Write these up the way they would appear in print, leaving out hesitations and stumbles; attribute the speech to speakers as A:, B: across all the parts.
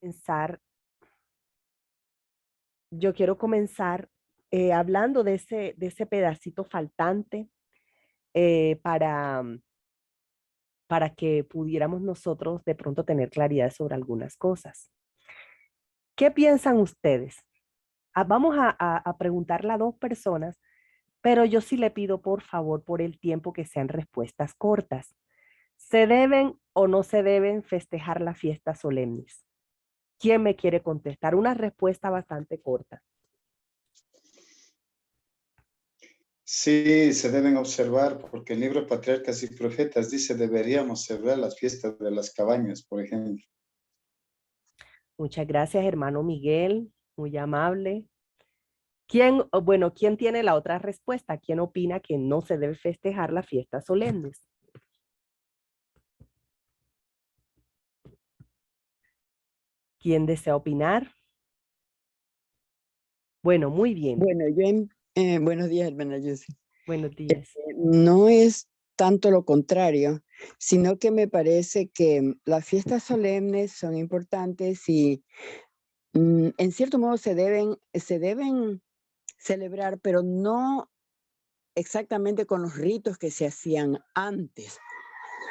A: comenzar, yo quiero comenzar hablando de ese pedacito faltante para que pudiéramos nosotros de pronto tener claridad sobre algunas cosas. ¿Qué piensan ustedes? Vamos a preguntarle a dos personas, pero yo sí le pido por favor por el tiempo que sean respuestas cortas. ¿Se deben o no se deben festejar las fiestas solemnes? ¿Quién me quiere contestar? Una respuesta bastante corta.
B: Sí, se deben observar porque el libro Patriarcas y Profetas dice deberíamos celebrar las fiestas de las cabañas, por ejemplo.
A: Muchas gracias, hermano Miguel, muy amable. ¿Quién tiene la otra respuesta? ¿Quién opina que no se debe festejar las fiestas solemnes? ¿Quién desea opinar? Bueno, muy bien.
C: Bueno, buenos días, hermana Yussi.
A: Buenos días.
C: No es tanto lo contrario, sino que me parece que las fiestas solemnes son importantes y en cierto modo se deben celebrar, pero no exactamente con los ritos que se hacían antes,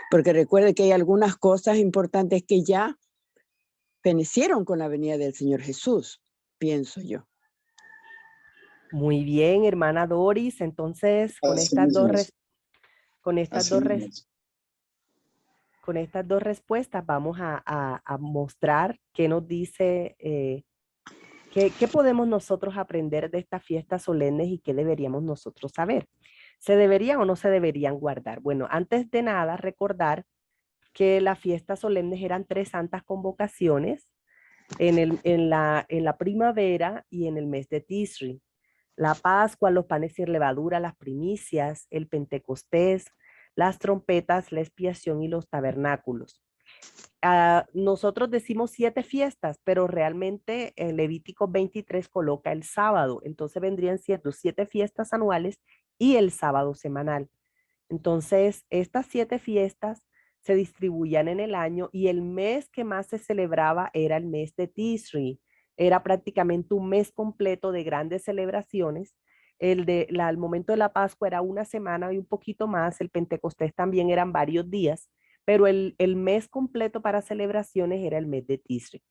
C: porque recuerde que hay algunas cosas importantes que ya fenecieron con la venida del Señor Jesús, pienso yo.
A: Muy bien, hermana Doris. Entonces, con
B: Así
A: estas
B: mismo
A: dos,
B: es.
A: con estas
B: Así
A: dos,
B: mismo es.
A: con estas dos respuestas vamos a mostrar qué nos dice, qué podemos nosotros aprender de estas fiestas solemnes y qué deberíamos nosotros saber. ¿Se deberían o no se deberían guardar? Bueno, antes de nada, recordar que las fiestas solemnes eran 3 santas convocaciones en la primavera y en el mes de Tisri. La Pascua, los panes sin levadura, las primicias, el Pentecostés, las trompetas, la expiación y los tabernáculos. Nosotros decimos 7 fiestas, pero realmente en Levítico 23 coloca el sábado, entonces vendrían siendo 7 fiestas anuales y el sábado semanal. Entonces, estas 7 fiestas se distribuían en el año y el mes que más se celebraba era el mes de Tisri. Era prácticamente un mes completo de grandes celebraciones. Al momento de la Pascua era una semana y un poquito más. El Pentecostés también eran varios días, pero el mes completo para celebraciones era el mes de Tisri.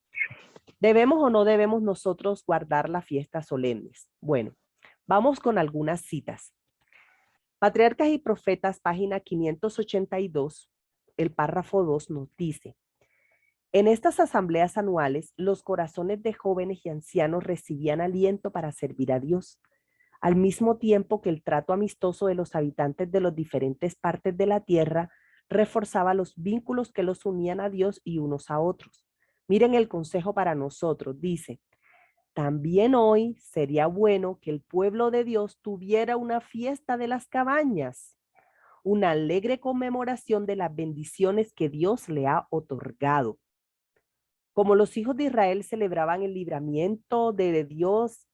A: ¿Debemos o no debemos nosotros guardar las fiestas solemnes? Bueno, vamos con algunas citas. Patriarcas y Profetas, página 582, el párrafo 2 nos dice, en estas asambleas anuales, los corazones de jóvenes y ancianos recibían aliento para servir a Dios, al mismo tiempo que el trato amistoso de los habitantes de las diferentes partes de la tierra reforzaba los vínculos que los unían a Dios y unos a otros. Miren el consejo para nosotros, dice, también hoy sería bueno que el pueblo de Dios tuviera una fiesta de las cabañas, una alegre conmemoración de las bendiciones que Dios le ha otorgado. Como los hijos de Israel celebraban el libramiento de Dios,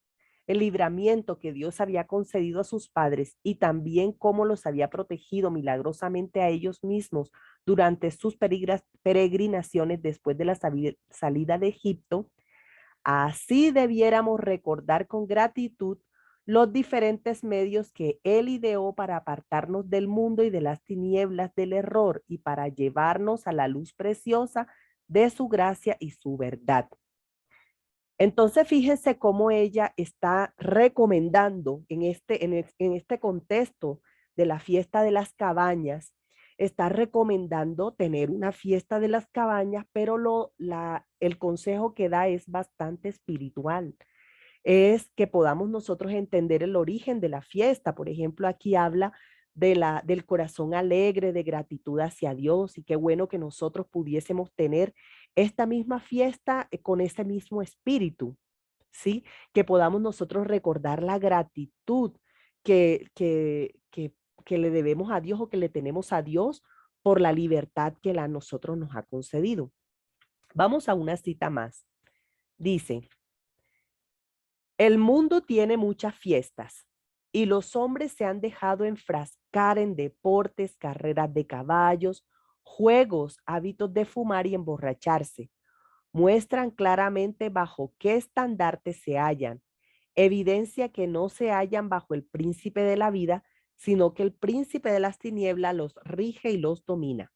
A: el libramiento que Dios había concedido a sus padres y también cómo los había protegido milagrosamente a ellos mismos durante sus peregrinaciones después de la salida de Egipto, así debiéramos recordar con gratitud los diferentes medios que Él ideó para apartarnos del mundo y de las tinieblas del error y para llevarnos a la luz preciosa de su gracia y su verdad. Entonces, fíjense cómo ella está recomendando en este contexto de la fiesta de las cabañas, está recomendando tener una fiesta de las cabañas, pero el consejo que da es bastante espiritual. Es que podamos nosotros entender el origen de la fiesta. Por ejemplo, aquí habla del corazón alegre, de gratitud hacia Dios, y qué bueno que nosotros pudiésemos tener esta misma fiesta con ese mismo espíritu, ¿sí? Que podamos nosotros recordar la gratitud que, que, que, que le debemos a Dios o que le tenemos a Dios por la libertad que a nosotros nos ha concedido. Vamos a una cita más. Dice, el mundo tiene muchas fiestas y los hombres se han dejado enfrascar en deportes, carreras de caballos, juegos, hábitos de fumar y emborracharse. muestran claramente bajo qué estandarte se hallan, evidencia que no se hallan bajo el príncipe de la vida, sino que el príncipe de las tinieblas los rige y los domina.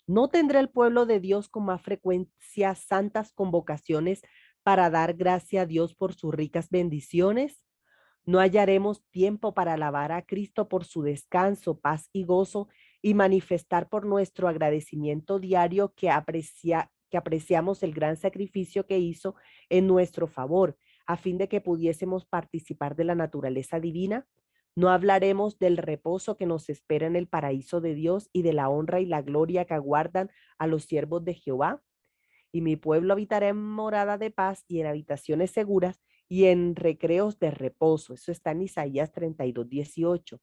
A: ¿No tendrá el pueblo de Dios con más frecuencia santas convocaciones para dar gracia a Dios por sus ricas bendiciones? ¿No hallaremos tiempo para alabar a Cristo por su descanso, paz y gozo y manifestar por nuestro agradecimiento diario que apreciamos el gran sacrificio que hizo en nuestro favor, a fin de que pudiésemos participar de la naturaleza divina? ¿No hablaremos del reposo que nos espera en el paraíso de Dios y de la honra y la gloria que aguardan a los siervos de Jehová? Y mi pueblo habitará en morada de paz y en habitaciones seguras y en recreos de reposo. Eso está en Isaías 32:18.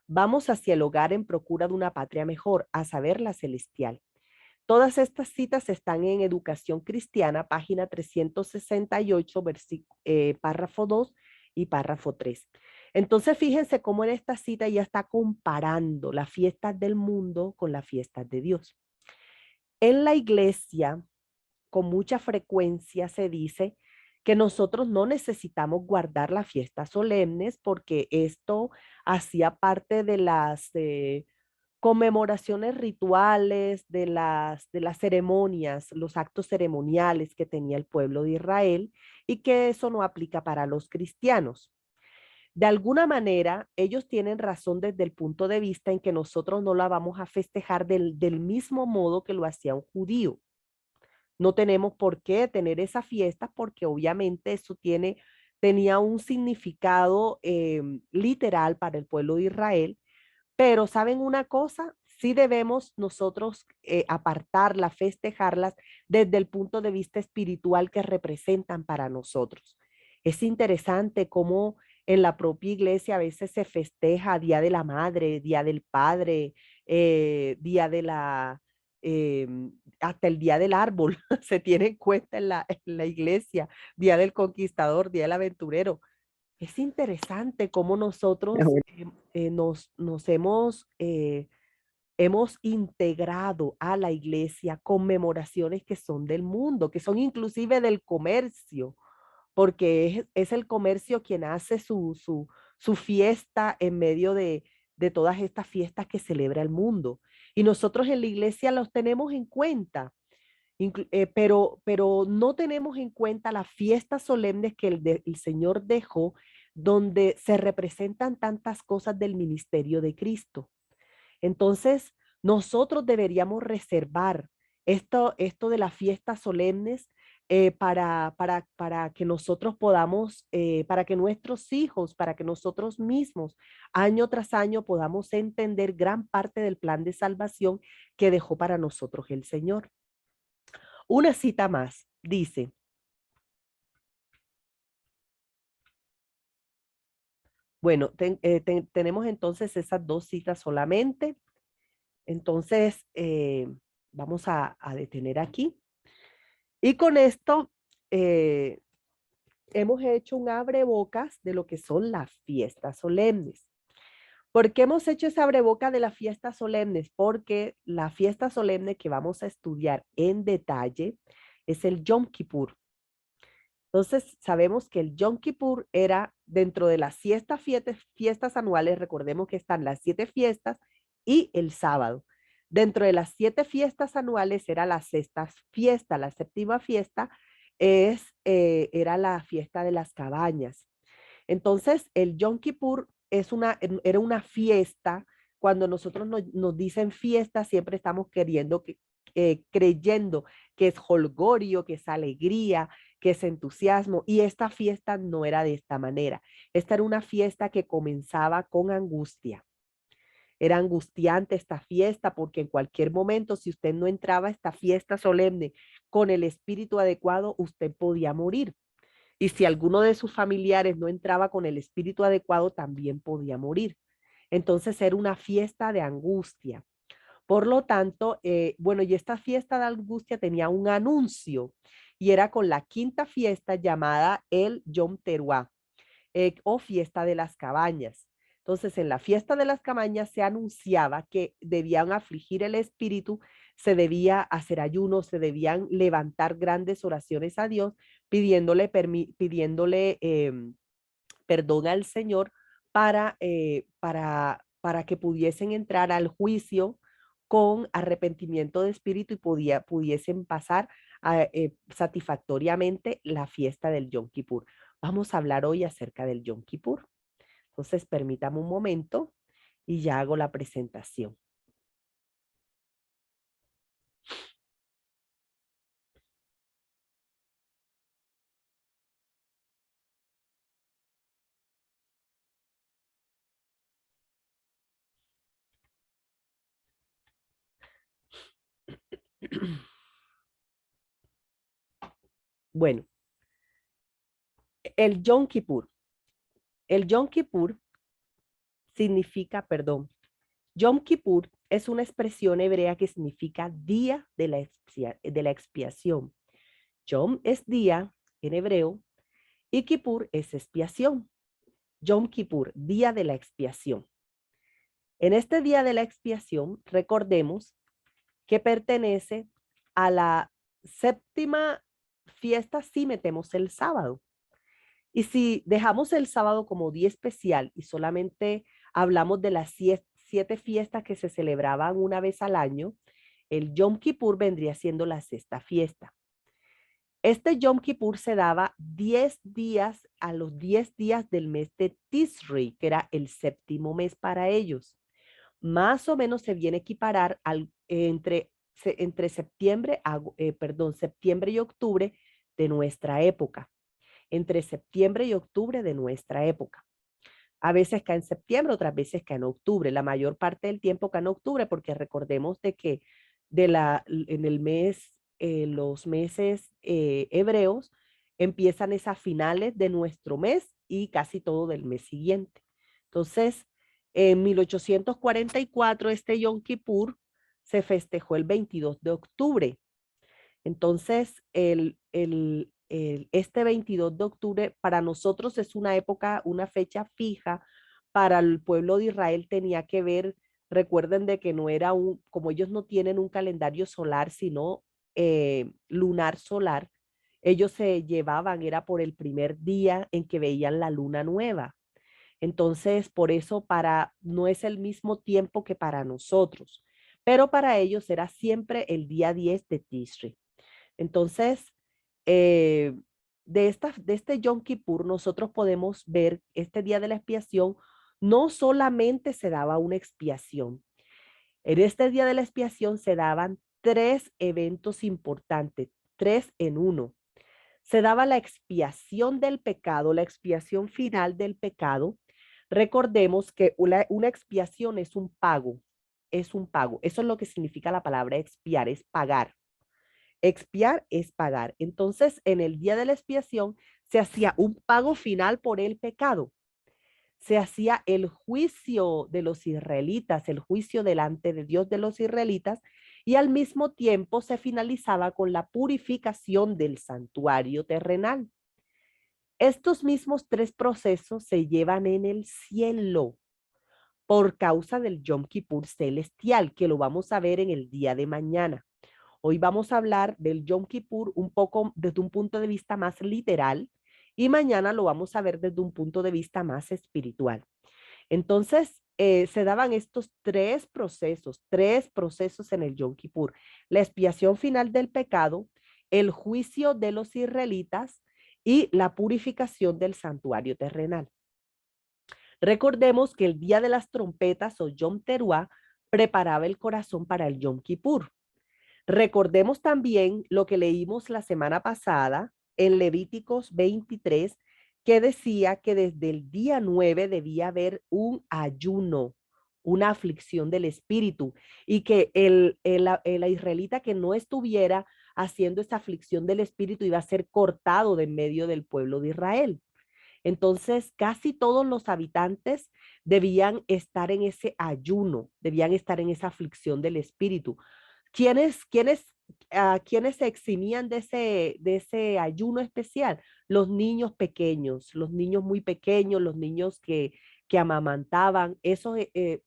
A: Vamos hacia el hogar en procura de una patria mejor, a saber, la celestial. Todas estas citas están en Educación Cristiana, página 368, párrafo 2 y párrafo 3. Entonces, fíjense cómo en esta cita ya está comparando las fiestas del mundo con las fiestas de Dios. En la iglesia, con mucha frecuencia se dice que nosotros no necesitamos guardar las fiestas solemnes porque esto hacía parte de las conmemoraciones rituales, de las ceremonias, los actos ceremoniales que tenía el pueblo de Israel y que eso no aplica para los cristianos. De alguna manera, ellos tienen razón desde el punto de vista en que nosotros no la vamos a festejar del mismo modo que lo hacía un judío. No tenemos por qué tener esa fiesta porque obviamente eso tenía un significado literal para el pueblo de Israel, pero ¿saben una cosa? Sí debemos nosotros apartarlas, festejarlas desde el punto de vista espiritual que representan para nosotros. Es interesante cómo en la propia iglesia a veces se festeja Día de la Madre, Día del Padre, Día de la, hasta el Día del Árbol se tiene en cuenta en la iglesia, Día del Conquistador, Día del Aventurero. Es interesante cómo nosotros hemos integrado a la iglesia conmemoraciones que son del mundo, que son inclusive del comercio, porque es el comercio quien hace su fiesta en medio de todas estas fiestas que celebra el mundo. Y nosotros en la iglesia los tenemos en cuenta. Pero no tenemos en cuenta las fiestas solemnes que el Señor dejó, donde se representan tantas cosas del ministerio de Cristo. Entonces, nosotros deberíamos reservar esto de las fiestas solemnes para que nosotros podamos, para que nuestros hijos, para que nosotros mismos, año tras año, podamos entender gran parte del plan de salvación que dejó para nosotros el Señor. Una cita más, dice, bueno, tenemos entonces esas dos citas solamente. Entonces, vamos a detener aquí. Y con esto hemos hecho un abrebocas de lo que son las fiestas solemnes. ¿Por qué hemos hecho ese abrebocas de las fiestas solemnes? Porque la fiesta solemne que vamos a estudiar en detalle es el Yom Kippur. Entonces, sabemos que el Yom Kippur era dentro de las fiestas anuales, recordemos que están las 7 fiestas y el sábado. Dentro de las 7 fiestas anuales era la sexta fiesta, la séptima fiesta era la fiesta de las cabañas. Entonces, el Yom Kippur era una fiesta. Cuando nosotros nos dicen fiesta, siempre estamos creyendo que es holgorio, que es alegría, que es entusiasmo. Y esta fiesta no era de esta manera. Esta era una fiesta que comenzaba con angustia. Era angustiante esta fiesta porque en cualquier momento, si usted no entraba a esta fiesta solemne con el espíritu adecuado, usted podía morir. Y si alguno de sus familiares no entraba con el espíritu adecuado, también podía morir. Entonces era una fiesta de angustia. Por lo tanto, bueno, y esta fiesta de angustia tenía un anuncio y era con la quinta fiesta llamada el Yom Teruah o fiesta de las cabañas. Entonces, en la fiesta de las cabañas se anunciaba que debían afligir el espíritu, se debía hacer ayuno, se debían levantar grandes oraciones a Dios, pidiéndole perdón al Señor para que pudiesen entrar al juicio con arrepentimiento de espíritu y pudiesen pasar satisfactoriamente la fiesta del Yom Kippur. Vamos a hablar hoy acerca del Yom Kippur. Entonces, permítame un momento y ya hago la presentación. Bueno, el Yom Kippur. El Yom Kippur significa, perdón, Yom Kippur es una expresión hebrea que significa día de la expiación. Yom es día en hebreo y Kippur es expiación. Yom Kippur, día de la expiación. En este día de la expiación, recordemos que pertenece a la séptima fiesta si metemos el sábado. Y si dejamos el sábado como día especial y solamente hablamos de las 7 fiestas que se celebraban una vez al año, el Yom Kippur vendría siendo la 6ª fiesta. Este Yom Kippur se daba 10 días a los 10 días del mes de Tishrei, que era el 7º mes para ellos. Más o menos se viene a equiparar entre septiembre y octubre de nuestra época. Entre septiembre y octubre de nuestra época. A veces cae en septiembre, otras veces cae en octubre. La mayor parte del tiempo cae en octubre porque recordemos de que en el mes, los meses hebreos empiezan esas finales de nuestro mes y casi todo del mes siguiente. Entonces, en 1844 este Yom Kippur se festejó el 22 de octubre. Entonces, este 22 de octubre para nosotros es una época, una fecha fija. Para el pueblo de Israel tenía que ver, recuerden de que no era como ellos no tienen un calendario solar, sino lunar solar, ellos se llevaban, era por el primer día en que veían la luna nueva. Entonces, por eso no es el mismo tiempo que para nosotros, pero para ellos era siempre el día 10 de Tishrei. Entonces, de este Yom Kippur, nosotros podemos ver este día de la expiación, no solamente se daba una expiación. En este día de la expiación se daban 3 eventos importantes, 3 en 1. Se daba la expiación del pecado, la expiación final del pecado. Recordemos que una expiación es un pago, es un pago. Eso es lo que significa la palabra expiar, es pagar. Expiar es pagar. Entonces, en el día de la expiación se hacía un pago final por el pecado. Se hacía el juicio de los israelitas, el juicio delante de Dios de los israelitas, y al mismo tiempo se finalizaba con la purificación del santuario terrenal. Estos mismos 3 procesos se llevan en el cielo por causa del Yom Kippur celestial, que lo vamos a ver en el día de mañana. Hoy vamos a hablar del Yom Kippur un poco desde un punto de vista más literal y mañana lo vamos a ver desde un punto de vista más espiritual. Entonces, se daban estos 3 procesos en el Yom Kippur. La expiación final del pecado, el juicio de los israelitas y la purificación del santuario terrenal. Recordemos que el día de las trompetas o Yom Teruah preparaba el corazón para el Yom Kippur. Recordemos también lo que leímos la semana pasada en Levíticos 23, que decía que desde el día 9 debía haber un ayuno, una aflicción del espíritu, y que el israelita que no estuviera haciendo esta aflicción del espíritu iba a ser cortado de en medio del pueblo de Israel. Entonces, casi todos los habitantes debían estar en ese ayuno, debían estar en esa aflicción del espíritu. ¿Quiénes se eximían de ese ayuno especial? Los niños pequeños, los niños muy pequeños, los niños que que amamantaban. Eso,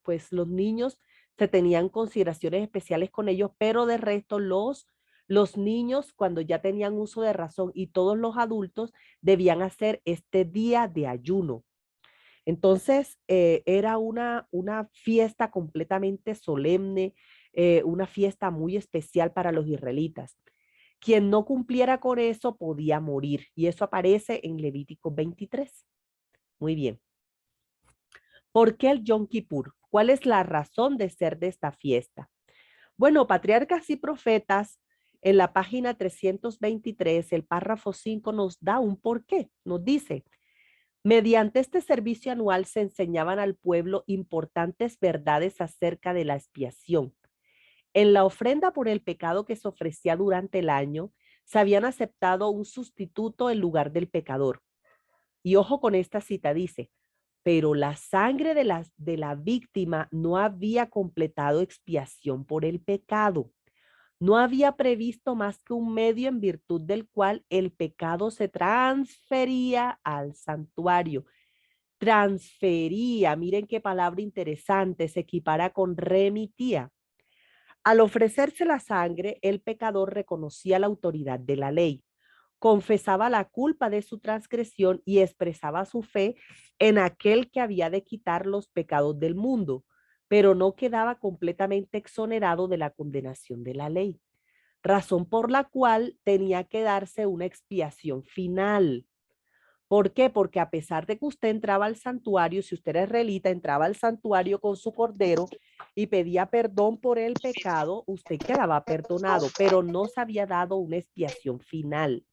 A: pues los niños se tenían consideraciones especiales con ellos, pero de resto los niños cuando ya tenían uso de razón y todos los adultos debían hacer este día de ayuno. Entonces, era una fiesta completamente solemne, una fiesta muy especial para los israelitas. Quien no cumpliera con eso podía morir. Y eso aparece en Levítico 23. Muy bien. ¿Por qué el Yom Kippur? ¿Cuál es la razón de ser de esta fiesta? Bueno, Patriarcas y Profetas, en la página 323, el párrafo 5 nos da un porqué. Nos dice, mediante este servicio anual se enseñaban al pueblo importantes verdades acerca de la expiación. En la ofrenda por el pecado que se ofrecía durante el año, se habían aceptado un sustituto en lugar del pecador. Y ojo con esta cita, dice, pero la sangre de la víctima no había completado expiación por el pecado. No había previsto más que un medio en virtud del cual el pecado se transfería al santuario. Transfería, miren qué palabra interesante, se equipara con remitía. Al ofrecerse la sangre, el pecador reconocía la autoridad de la ley, confesaba la culpa de su transgresión y expresaba su fe en aquel que había de quitar los pecados del mundo, pero no quedaba completamente exonerado de la condenación de la ley, razón por la cual tenía que darse una expiación final. ¿Por qué? Porque a pesar de que usted entraba al santuario, si usted era israelita, entraba al santuario con su cordero y pedía perdón por el pecado, usted quedaba perdonado, pero no se había dado una expiación final.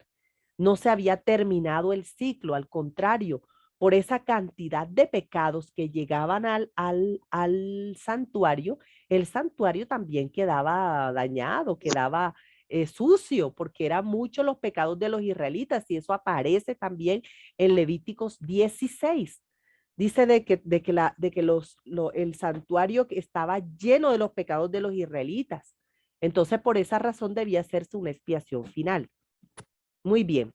A: No se había terminado el ciclo, al contrario, por esa cantidad de pecados que llegaban al santuario, el santuario también quedaba dañado, quedaba sucio, porque eran muchos los pecados de los israelitas y eso aparece también en Levíticos 16. Dice el santuario estaba lleno de los pecados de los israelitas. Entonces, por esa razón debía hacerse una expiación final. Muy bien.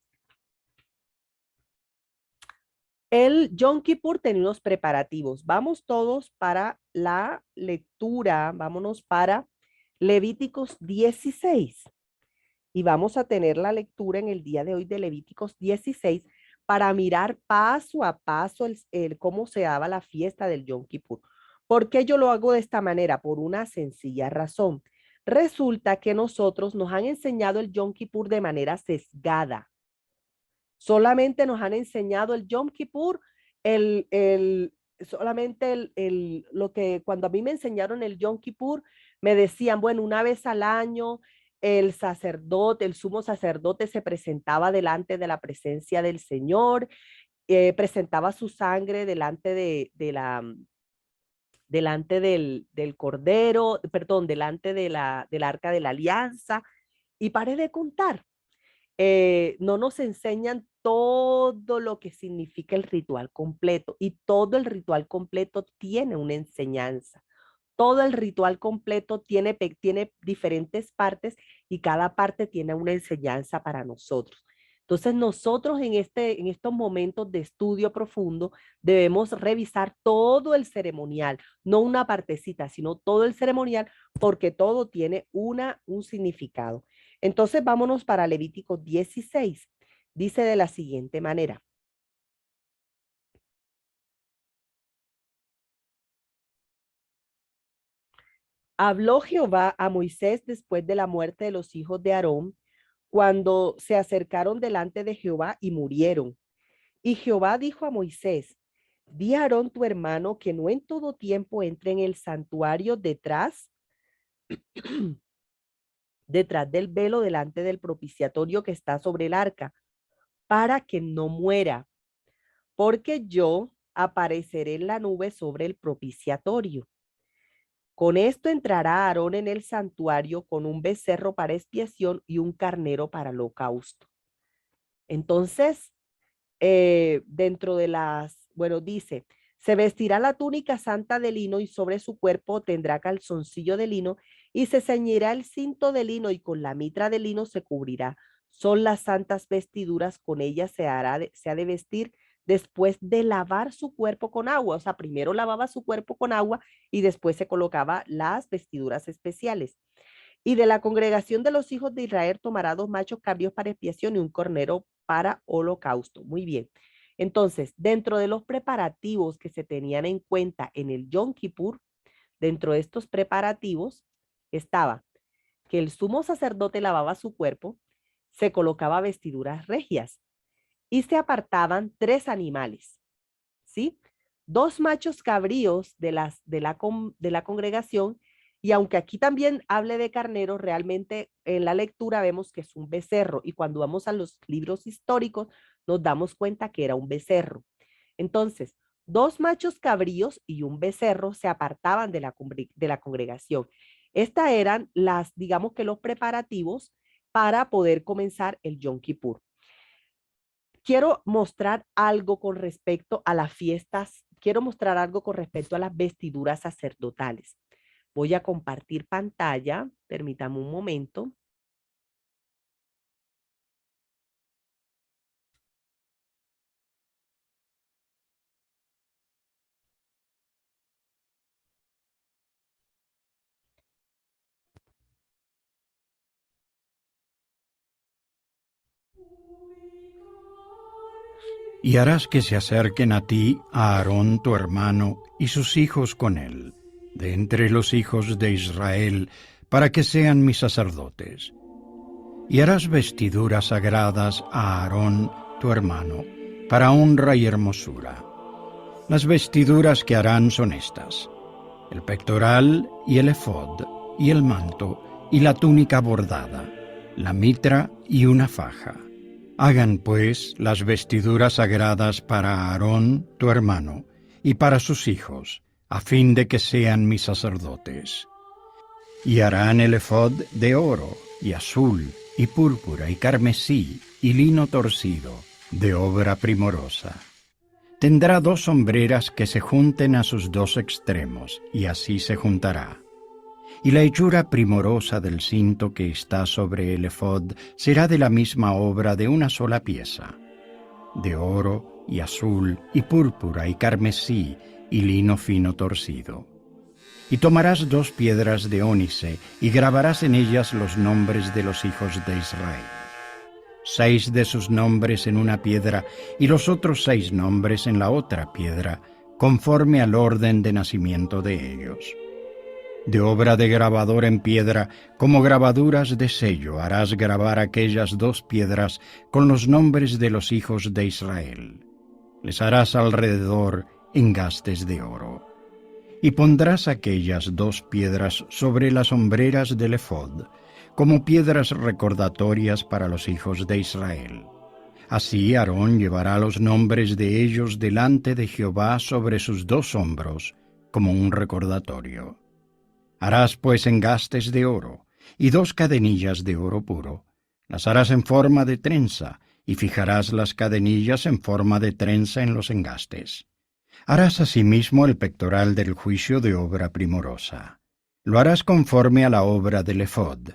A: El Yom Kippur tenía unos preparativos. Vamos todos para la lectura. Vámonos para Levíticos 16. Y vamos a tener la lectura en el día de hoy de Levíticos 16 para mirar paso a paso cómo se daba la fiesta del Yom Kippur. ¿Por qué yo lo hago de esta manera? Por una sencilla razón. Resulta que nosotros nos han enseñado el Yom Kippur de manera sesgada. Solamente nos han enseñado el Yom Kippur, solamente lo que cuando a mí me enseñaron el Yom Kippur, me decían, bueno, una vez al año el sacerdote, el sumo sacerdote se presentaba delante de la presencia del Señor, presentaba su sangre delante delante del cordero, perdón, delante del arca de la alianza, y paré de contar. No nos enseñan todo lo que significa el ritual completo y todo el ritual completo tiene una enseñanza. Todo el ritual completo tiene diferentes partes y cada parte tiene una enseñanza para nosotros. Entonces nosotros en estos momentos de estudio profundo debemos revisar todo el ceremonial, no una partecita, sino todo el ceremonial porque todo tiene un significado. Entonces vámonos para Levítico 16. Dice de la siguiente manera. Habló Jehová a Moisés después de la muerte de los hijos de Aarón, cuando se acercaron delante de Jehová y murieron. Y Jehová dijo a Moisés, di a Aarón tu hermano que no en todo tiempo entre en el santuario detrás del velo delante del propiciatorio que está sobre el arca, para que no muera, porque yo apareceré en la nube sobre el propiciatorio. Con esto entrará Aarón en el santuario con un becerro para expiación y un carnero para holocausto. Entonces, dentro de dice, se vestirá la túnica santa de lino y sobre su cuerpo tendrá calzoncillo de lino y se ceñirá el cinto de lino y con la mitra de lino se cubrirá. Son las santas vestiduras, con ellas se ha de vestir después de lavar su cuerpo con agua. O sea, primero lavaba su cuerpo con agua y después se colocaba las vestiduras especiales. Y de la congregación de los hijos de Israel tomará 2 machos cabríos para expiación y un cornero para holocausto. Muy bien. Entonces, dentro de los preparativos que se tenían en cuenta en el Yom Kippur, dentro de estos preparativos estaba que el sumo sacerdote lavaba su cuerpo, se colocaba vestiduras regias y se apartaban 3 animales, ¿sí? 2 machos cabríos de la congregación, y aunque aquí también hable de carnero, realmente en la lectura vemos que es un becerro, y cuando vamos a los libros históricos nos damos cuenta que era un becerro. Entonces, 2 machos cabríos y un becerro se apartaban de la congregación. Estas eran las, digamos que los preparativos para poder comenzar el Yom Kippur. Quiero mostrar algo con respecto a las fiestas, quiero mostrar algo con respecto a las vestiduras sacerdotales. Voy a compartir pantalla, permítame un momento.
D: Y harás que se acerquen a ti a Aarón tu hermano y sus hijos con él, de entre los hijos de Israel, para que sean mis sacerdotes. Y harás vestiduras sagradas a Aarón tu hermano, para honra y hermosura. Las vestiduras que harán son estas: el pectoral y el efod, y el manto, y la túnica bordada, la mitra y una faja. Hagan, pues, las vestiduras sagradas para Aarón, tu hermano, y para sus hijos, a fin de que sean mis sacerdotes. Y harán el efod de oro, y azul, y púrpura, y carmesí, y lino torcido, de obra primorosa. Tendrá 2 hombreras que se junten a sus 2 extremos, y así se juntará. Y la hechura primorosa del cinto que está sobre el efod será de la misma obra de una sola pieza, de oro, y azul, y púrpura, y carmesí, y lino fino torcido. Y tomarás 2 piedras de ónice, y grabarás en ellas los nombres de los hijos de Israel. 6 de sus nombres en una piedra, y los otros 6 nombres en la otra piedra, conforme al orden de nacimiento de ellos. De obra de grabador en piedra, como grabaduras de sello, harás grabar aquellas 2 piedras con los nombres de los hijos de Israel. Les harás alrededor engastes de oro. Y pondrás aquellas 2 piedras sobre las hombreras del efod, como piedras recordatorias para los hijos de Israel. Así Aarón llevará los nombres de ellos delante de Jehová sobre sus 2 hombros, como un recordatorio. Harás pues engastes de oro, y 2 cadenillas de oro puro. Las harás en forma de trenza, y fijarás las cadenillas en forma de trenza en los engastes. Harás asimismo el pectoral del juicio de obra primorosa. Lo harás conforme a la obra del efod,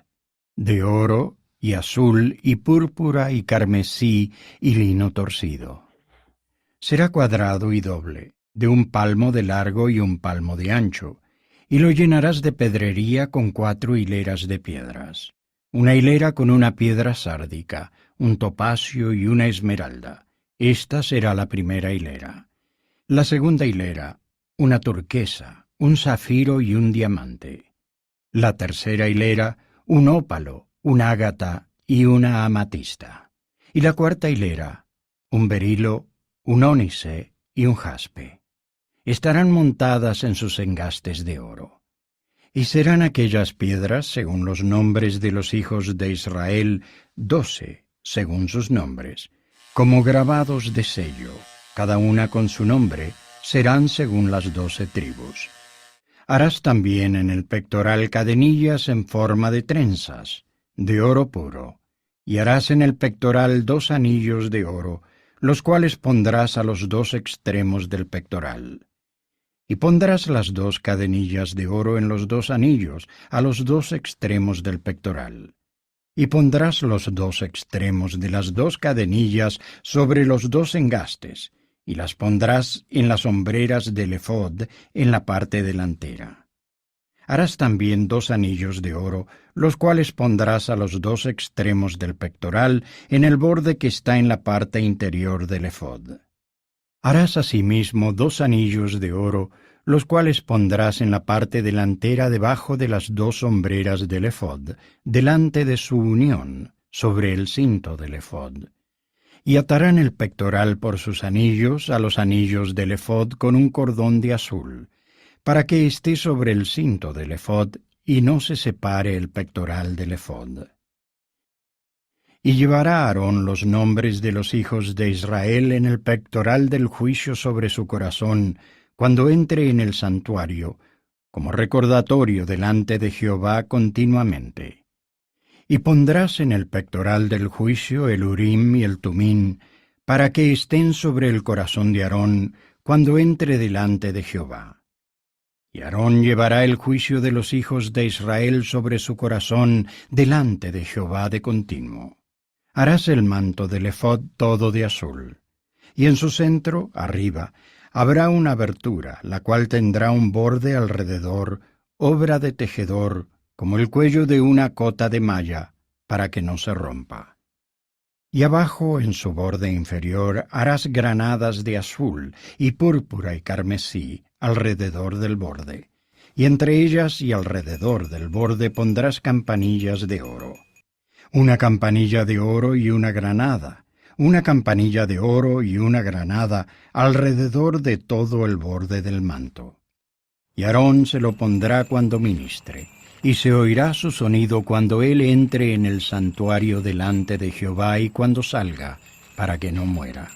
D: de oro, y azul, y púrpura, y carmesí, y lino torcido. Será cuadrado y doble, de 1 palmo de largo y 1 palmo de ancho, y lo llenarás de pedrería con 4 hileras de piedras. Una hilera con una piedra sárdica, un topacio y una esmeralda. Esta será la primera hilera. La segunda hilera, una turquesa, un zafiro y un diamante. La tercera hilera, un ópalo, un ágata y una amatista. Y la cuarta hilera, un berilo, un ónice y un jaspe. Estarán montadas en sus engastes de oro. Y serán aquellas piedras, según los nombres de los hijos de Israel, 12, según sus nombres, como grabados de sello, cada una con su nombre, serán según las 12 tribus. Harás también en el pectoral cadenillas en forma de trenzas, de oro puro, y harás en el pectoral 2 anillos de oro, los cuales pondrás a los 2 extremos del pectoral. Y pondrás las 2 cadenillas de oro en los 2 anillos, a los 2 extremos del pectoral. Y pondrás los 2 extremos de las 2 cadenillas sobre los 2 engastes, y las pondrás en las hombreras del ephod en la parte delantera. Harás también 2 anillos de oro, los cuales pondrás a los 2 extremos del pectoral en el borde que está en la parte interior del ephod. Harás asimismo 2 anillos de oro, los cuales pondrás en la parte delantera debajo de las 2 hombreras del ephod, delante de su unión, sobre el cinto del ephod. Y atarán el pectoral por sus anillos a los anillos del ephod con un cordón de azul, para que esté sobre el cinto del ephod y no se separe el pectoral del ephod. Y llevará Aarón los nombres de los hijos de Israel en el pectoral del juicio sobre su corazón, cuando entre en el santuario, como recordatorio delante de Jehová continuamente. Y pondrás en el pectoral del juicio el Urim y el Tumín, para que estén sobre el corazón de Aarón cuando entre delante de Jehová. Y Aarón llevará el juicio de los hijos de Israel sobre su corazón delante de Jehová de continuo. Harás el manto del ephod todo de azul, y en su centro, arriba, habrá una abertura, la cual tendrá un borde alrededor, obra de tejedor, como el cuello de una cota de malla, para que no se rompa. Y abajo, en su borde inferior, harás granadas de azul, y púrpura y carmesí, alrededor del borde, y entre ellas y alrededor del borde pondrás campanillas de oro. Una campanilla de oro y una granada, una campanilla de oro y una granada alrededor de todo el borde del manto. Y Aarón se lo pondrá cuando ministre, y se oirá su sonido cuando él entre en el santuario delante de Jehová y cuando salga, para que no muera.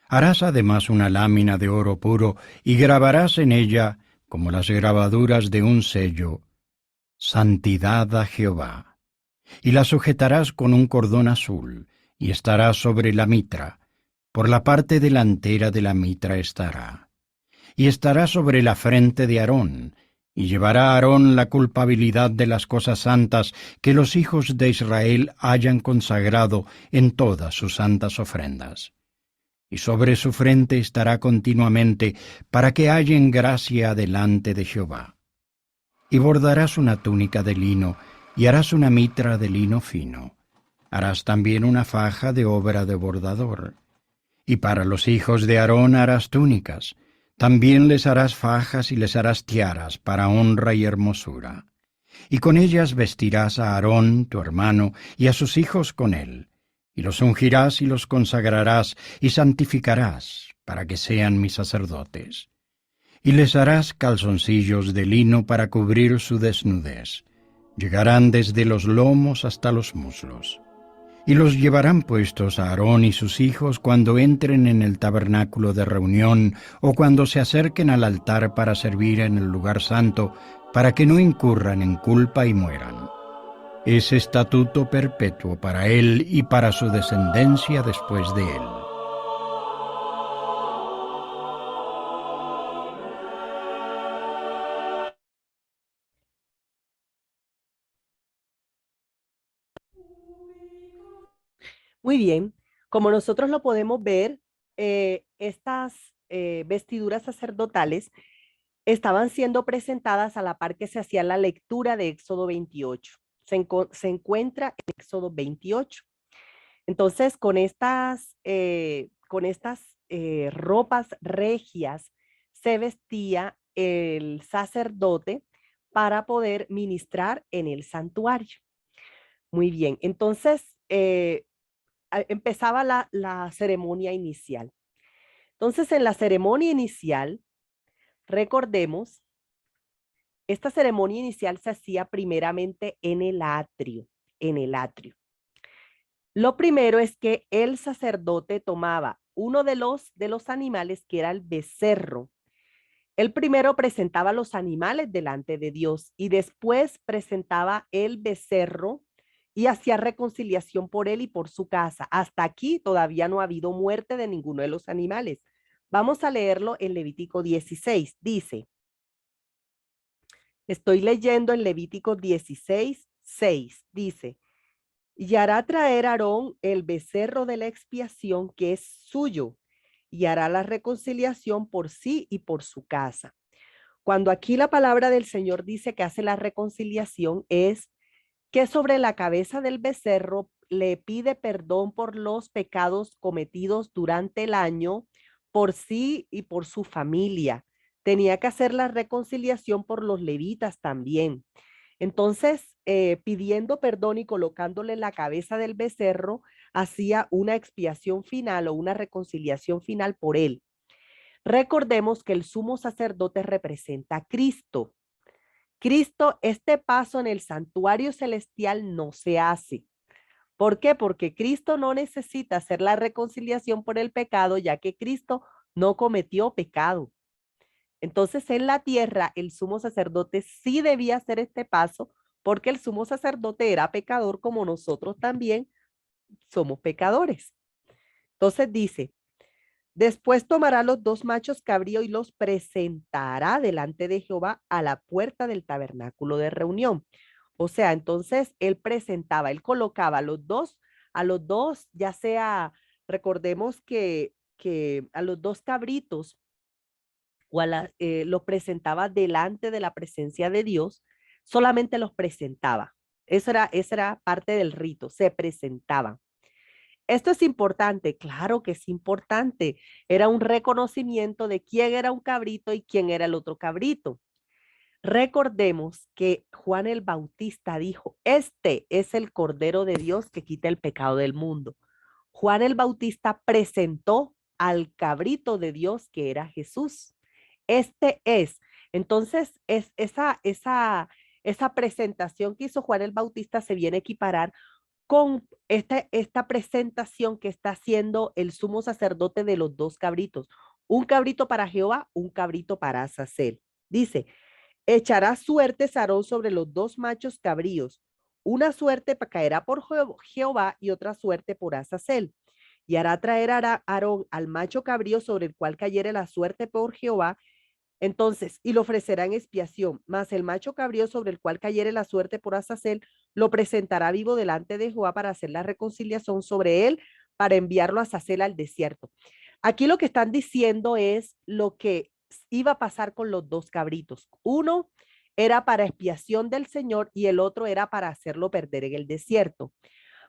D: Harás además una lámina de oro puro y grabarás en ella, como las grabaduras de un sello, Santidad a Jehová. Y la sujetarás con un cordón azul, y estará sobre la mitra. Por la parte delantera de la mitra estará. Y estará sobre la frente de Aarón, y llevará a Aarón la culpabilidad de las cosas santas que los hijos de Israel hayan consagrado en todas sus santas ofrendas. Y sobre su frente estará continuamente, para que hallen gracia delante de Jehová. Y bordarás una túnica de lino, y harás una mitra de lino fino. Harás también una faja de obra de bordador. Y para los hijos de Aarón harás túnicas. También les harás fajas y les harás tiaras para honra y hermosura. Y con ellas vestirás a Aarón, tu hermano, y a sus hijos con él. Y los ungirás y los consagrarás y santificarás, para que sean mis sacerdotes. Y les harás calzoncillos de lino para cubrir su desnudez. Llegarán desde los lomos hasta los muslos. Y los llevarán puestos a Aarón y sus hijos cuando entren en el tabernáculo de reunión o cuando se acerquen al altar para servir en el lugar santo, para que no incurran en culpa y mueran. Es estatuto perpetuo para él y para su descendencia después de él.
A: Muy bien, como nosotros lo podemos ver, estas vestiduras sacerdotales estaban siendo presentadas a la par que se hacía la lectura de Éxodo 28. Se encuentra en Éxodo 28. Entonces, con estas ropas regias se vestía el sacerdote para poder ministrar en el santuario. Muy bien, entonces empezaba la ceremonia inicial. Entonces, en la ceremonia inicial, recordemos, esta ceremonia inicial se hacía primeramente en el atrio, Lo primero es que el sacerdote tomaba uno de los animales, que era el becerro. El primero presentaba los animales delante de Dios y después presentaba el becerro y hacía reconciliación por él y por su casa. Hasta aquí todavía no ha habido muerte de ninguno de los animales. Vamos a leerlo en Levítico 16. Dice, estoy leyendo en Levítico 16, 6. Dice, y hará traer Aarón el becerro de la expiación que es suyo, y hará la reconciliación por sí y por su casa. Cuando aquí la palabra del Señor dice que hace la reconciliación, es que sobre la cabeza del becerro le pide perdón por los pecados cometidos durante el año por sí y por su familia. Tenía que hacer la reconciliación por los levitas también. Entonces, pidiendo perdón y colocándole en la cabeza del becerro, hacía una expiación final o una reconciliación final por él. Recordemos que el sumo sacerdote representa a Cristo. Cristo, este paso en el santuario celestial no se hace. ¿Por qué? Porque Cristo no necesita hacer la reconciliación por el pecado, ya que Cristo no cometió pecado. Entonces, en la tierra, el sumo sacerdote sí debía hacer este paso, porque el sumo sacerdote era pecador como nosotros también somos pecadores. Entonces dice, después tomará los dos machos cabríos y los presentará delante de Jehová a la puerta del tabernáculo de reunión. O sea, entonces él presentaba, él colocaba a los dos, ya sea, recordemos que a los dos cabritos o los presentaba delante de la presencia de Dios, solamente los presentaba. Esa era parte del rito, se presentaban. Esto es importante, claro que es importante. Era un reconocimiento de quién era un cabrito y quién era el otro cabrito. Recordemos que Juan el Bautista dijo, este es el Cordero de Dios que quita el pecado del mundo. Juan el Bautista presentó al cabrito de Dios que era Jesús. Este es. Entonces, esa presentación que hizo Juan el Bautista se viene a equiparar con esta presentación que está haciendo el sumo sacerdote de los dos cabritos. Un cabrito para Jehová, un cabrito para Azazel. Dice, echará suerte Aarón sobre los dos machos cabríos. Una suerte caerá por Jehová y otra suerte por Azazel. Y hará traer a Aarón al macho cabrío sobre el cual cayere la suerte por Jehová. Entonces, y lo ofrecerá en expiación, mas el macho cabrío sobre el cual cayere la suerte por Azazel, lo presentará vivo delante de Jehová para hacer la reconciliación sobre él, para enviarlo a Azazel al desierto. Aquí lo que están diciendo es lo que iba a pasar con los dos cabritos. Uno era para expiación del Señor y el otro era para hacerlo perder en el desierto.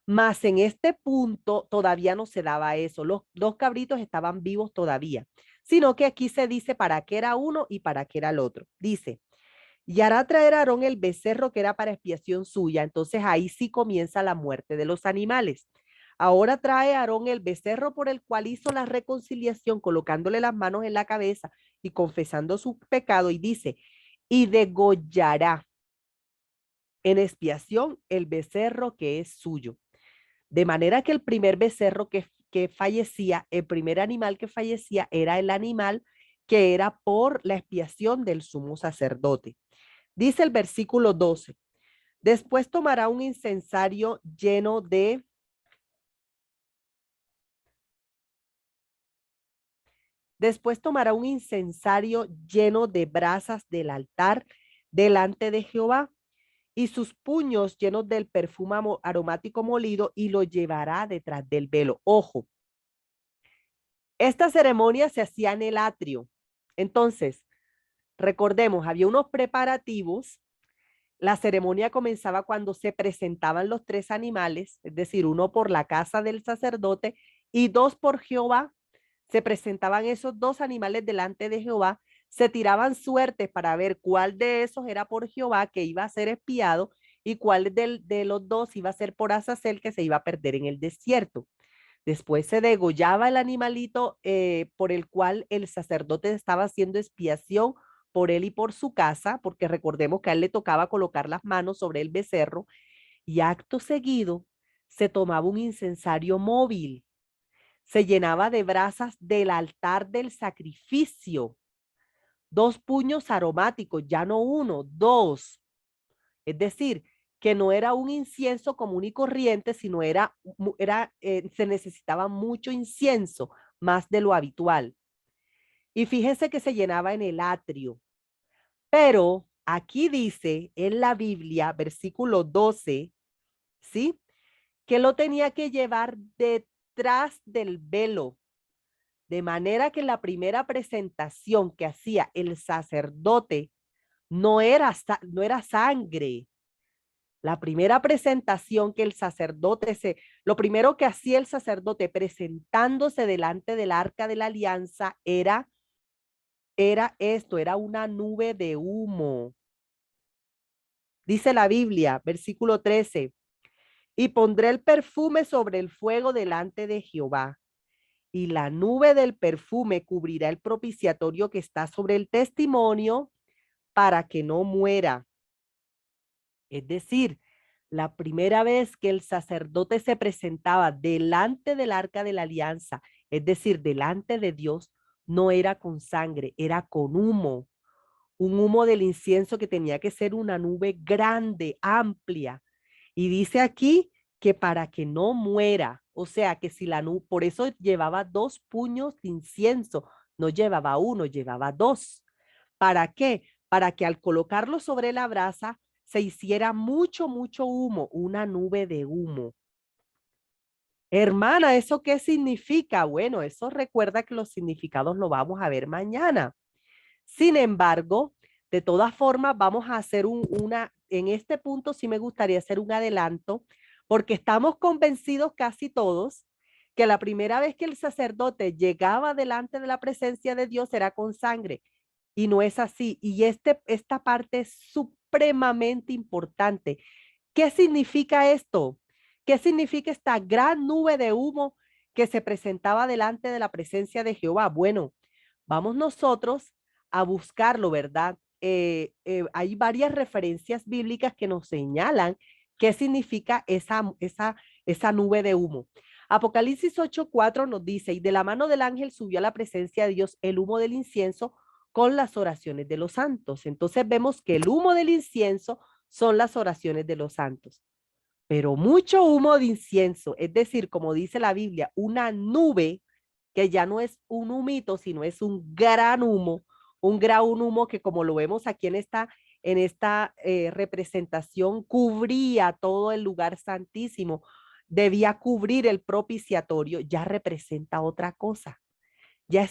A: Mas en este punto todavía no se daba eso. Los dos cabritos estaban vivos todavía, sino que aquí se dice para qué era uno y para qué era el otro. Dice, y hará traer a Aarón el becerro que era para expiación suya. Entonces ahí sí comienza la muerte de los animales. Ahora trae a Aarón el becerro por el cual hizo la reconciliación, colocándole las manos en la cabeza y confesando su pecado, y dice, y degollará en expiación el becerro que es suyo. De manera que el primer becerro que fallecía, el primer animal que fallecía era el animal que era por la expiación del sumo sacerdote. Dice el versículo 12, después tomará un incensario lleno de brasas del altar delante de Jehová y sus puños llenos del perfume aromático molido y lo llevará detrás del velo. Ojo, esta ceremonia se hacía en el atrio. Entonces, recordemos, había unos preparativos. La ceremonia comenzaba cuando se presentaban los tres animales, es decir, uno por la casa del sacerdote y dos por Jehová. Se presentaban esos dos animales delante de Jehová, se tiraban suertes para ver cuál de esos era por Jehová que iba a ser espiado y cuál de los dos iba a ser por Azazel que se iba a perder en el desierto. Después se degollaba el animalito por el cual el sacerdote estaba haciendo expiación por él y por su casa, porque recordemos que a él le tocaba colocar las manos sobre el becerro, y acto seguido se tomaba un incensario móvil, se llenaba de brasas del altar del sacrificio, 2 puños aromáticos, ya no uno, 2. Es decir, que no era un incienso común y corriente, sino se necesitaba mucho incienso, más de lo habitual. Y fíjese que se llenaba en el atrio. Pero aquí dice en la Biblia, versículo 12, ¿sí? Que lo tenía que llevar detrás del velo. De manera que la primera presentación que hacía el sacerdote no era sangre. La primera presentación que el sacerdote lo primero que hacía el sacerdote presentándose delante del arca de la alianza era una nube de humo. Dice la Biblia, versículo 13, y pondré el perfume sobre el fuego delante de Jehová, y la nube del perfume cubrirá el propiciatorio que está sobre el testimonio para que no muera. Es decir, la primera vez que el sacerdote se presentaba delante del arca de la alianza, es decir, delante de Dios, no era con sangre, era con humo. Un humo del incienso que tenía que ser una nube grande, amplia. Y dice aquí que para que no muera, o sea, que si la nube, por eso llevaba 2 puños de incienso, no llevaba 1, llevaba 2. ¿Para qué? Para que al colocarlo sobre la brasa se hiciera mucho, mucho humo, una nube de humo. Hermana, ¿eso qué significa? Bueno, eso recuerda que los significados lo vamos a ver mañana. Sin embargo, de todas formas, vamos a hacer en este punto sí me gustaría hacer un adelanto, porque estamos convencidos casi todos que la primera vez que el sacerdote llegaba delante de la presencia de Dios era con sangre, y no es así. Y esta parte es supremamente importante. ¿Qué significa esto? ¿Qué significa esta gran nube de humo que se presentaba delante de la presencia de Jehová? Bueno, vamos nosotros a buscarlo, ¿verdad? Hay varias referencias bíblicas que nos señalan qué significa esa nube de humo. Apocalipsis 8:4 nos dice, y de la mano del ángel subió a la presencia de Dios el humo del incienso con las oraciones de los santos. Entonces vemos que el humo del incienso son las oraciones de los santos. Pero mucho humo de incienso, es decir, como dice la Biblia, una nube que ya no es un humito, sino es un gran humo que como lo vemos aquí en esta representación, cubría todo el lugar santísimo, debía cubrir el propiciatorio, ya representa otra cosa. Ya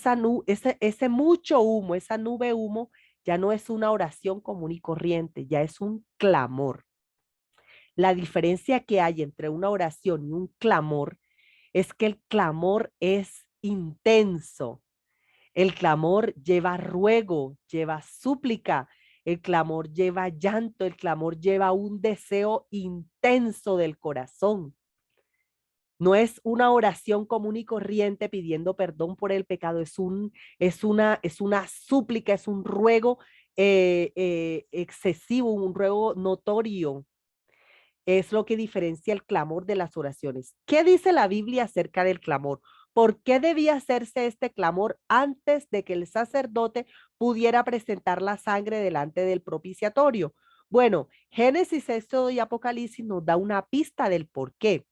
A: ese mucho humo, esa nube humo, ya no es una oración común y corriente, ya es un clamor. La diferencia que hay entre una oración y un clamor es que el clamor es intenso. El clamor lleva ruego, lleva súplica, el clamor lleva llanto, el clamor lleva un deseo intenso del corazón. No es una oración común y corriente pidiendo perdón por el pecado, es una súplica, es un ruego excesivo, un ruego notorio. Es lo que diferencia el clamor de las oraciones. ¿Qué dice la Biblia acerca del clamor? ¿Por qué debía hacerse este clamor antes de que el sacerdote pudiera presentar la sangre delante del propiciatorio? Bueno, Génesis, Éxodo y Apocalipsis nos da una pista del por qué.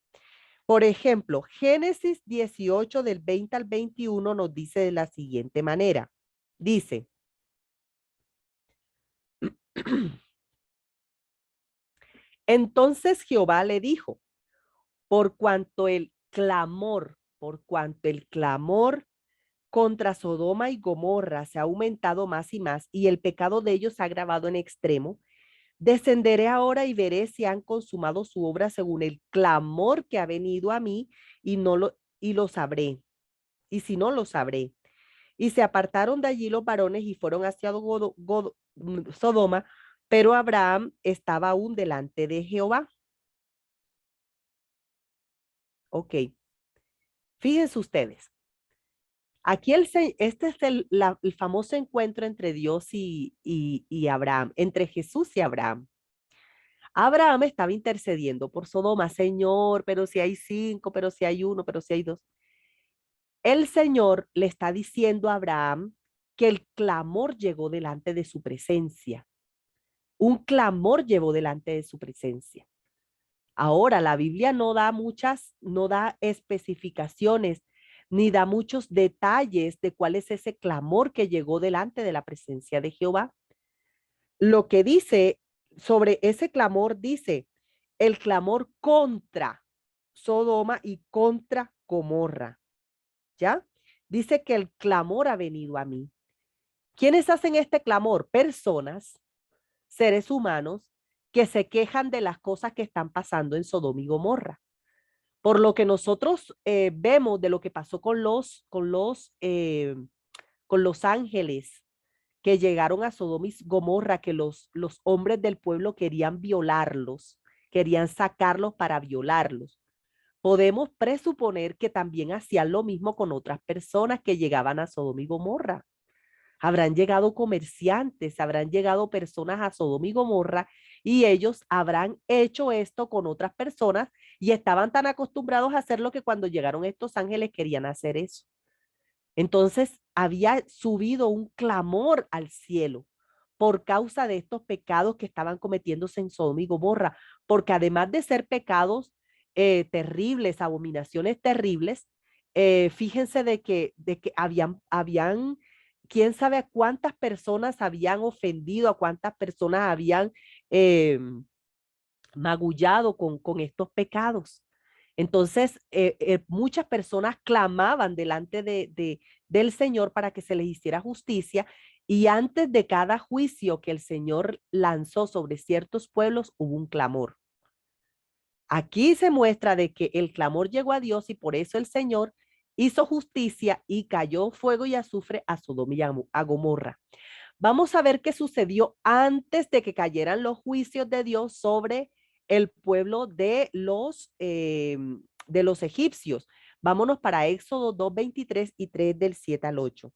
A: Por ejemplo, Génesis 18 del 20 al 21 nos dice de la siguiente manera. Dice, entonces Jehová le dijo, por cuanto el clamor contra Sodoma y Gomorra se ha aumentado más y más y el pecado de ellos se ha agravado en extremo, descenderé ahora y veré si han consumado su obra según el clamor que ha venido a mí y lo sabré. Y si no, lo sabré. Y se apartaron de allí los varones y fueron hacia Sodoma, pero Abraham estaba aún delante de Jehová. Ok. Fíjense ustedes. Aquí este es el famoso encuentro entre Dios y Abraham, entre Jesús y Abraham. Abraham estaba intercediendo por Sodoma, Señor, pero si hay 5, pero si hay 1, pero si hay 2. El Señor le está diciendo a Abraham que el clamor llegó delante de su presencia. Un clamor llevó delante de su presencia. Ahora, la Biblia no da especificaciones, ni da muchos detalles de cuál es ese clamor que llegó delante de la presencia de Jehová. Lo que dice sobre ese clamor, dice el clamor contra Sodoma y contra Gomorra. ¿Ya? dice que el clamor ha venido a mí. ¿Quiénes hacen este clamor? Personas, seres humanos, que se quejan de las cosas que están pasando en Sodoma y Gomorra. Por lo que nosotros vemos de lo que pasó con los ángeles que llegaron a Sodoma y Gomorra, que los hombres del pueblo querían violarlos, querían sacarlos para violarlos. Podemos presuponer que también hacían lo mismo con otras personas que llegaban a Sodoma y Gomorra. Habrán llegado comerciantes, habrán llegado personas a Sodoma y Gomorra y ellos habrán hecho esto con otras personas y estaban tan acostumbrados a hacerlo que cuando llegaron estos ángeles querían hacer eso. Entonces había subido un clamor al cielo por causa de estos pecados que estaban cometiéndose en Sodoma y Gomorra, porque además de ser pecados terribles, abominaciones terribles, fíjense de que habían, quién sabe a cuántas personas habían ofendido, a cuántas personas habían magullado con estos pecados. Entonces, muchas personas clamaban delante del Señor para que se les hiciera justicia y antes de cada juicio que el Señor lanzó sobre ciertos pueblos hubo un clamor. Aquí se muestra de que el clamor llegó a Dios y por eso el Señor hizo justicia y cayó fuego y azufre a Sodoma y a Gomorra. Vamos a ver qué sucedió antes de que cayeran los juicios de Dios sobre el pueblo de los egipcios. Vámonos para Éxodo 2:23 y 3 del 7 al 8.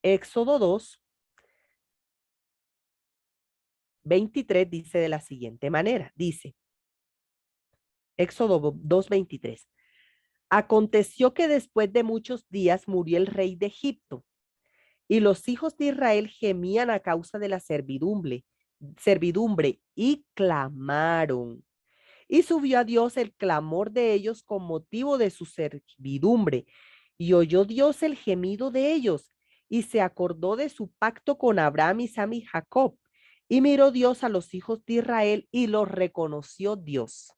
A: Éxodo 2:23 dice de la siguiente manera, dice, Éxodo 2:23. Aconteció que después de muchos días murió el rey de Egipto y los hijos de Israel gemían a causa de la servidumbre y clamaron. Y subió a Dios el clamor de ellos con motivo de su servidumbre. Y oyó Dios el gemido de ellos y se acordó de su pacto con Abraham, Isaac y Jacob. Y miró Dios a los hijos de Israel y los reconoció Dios.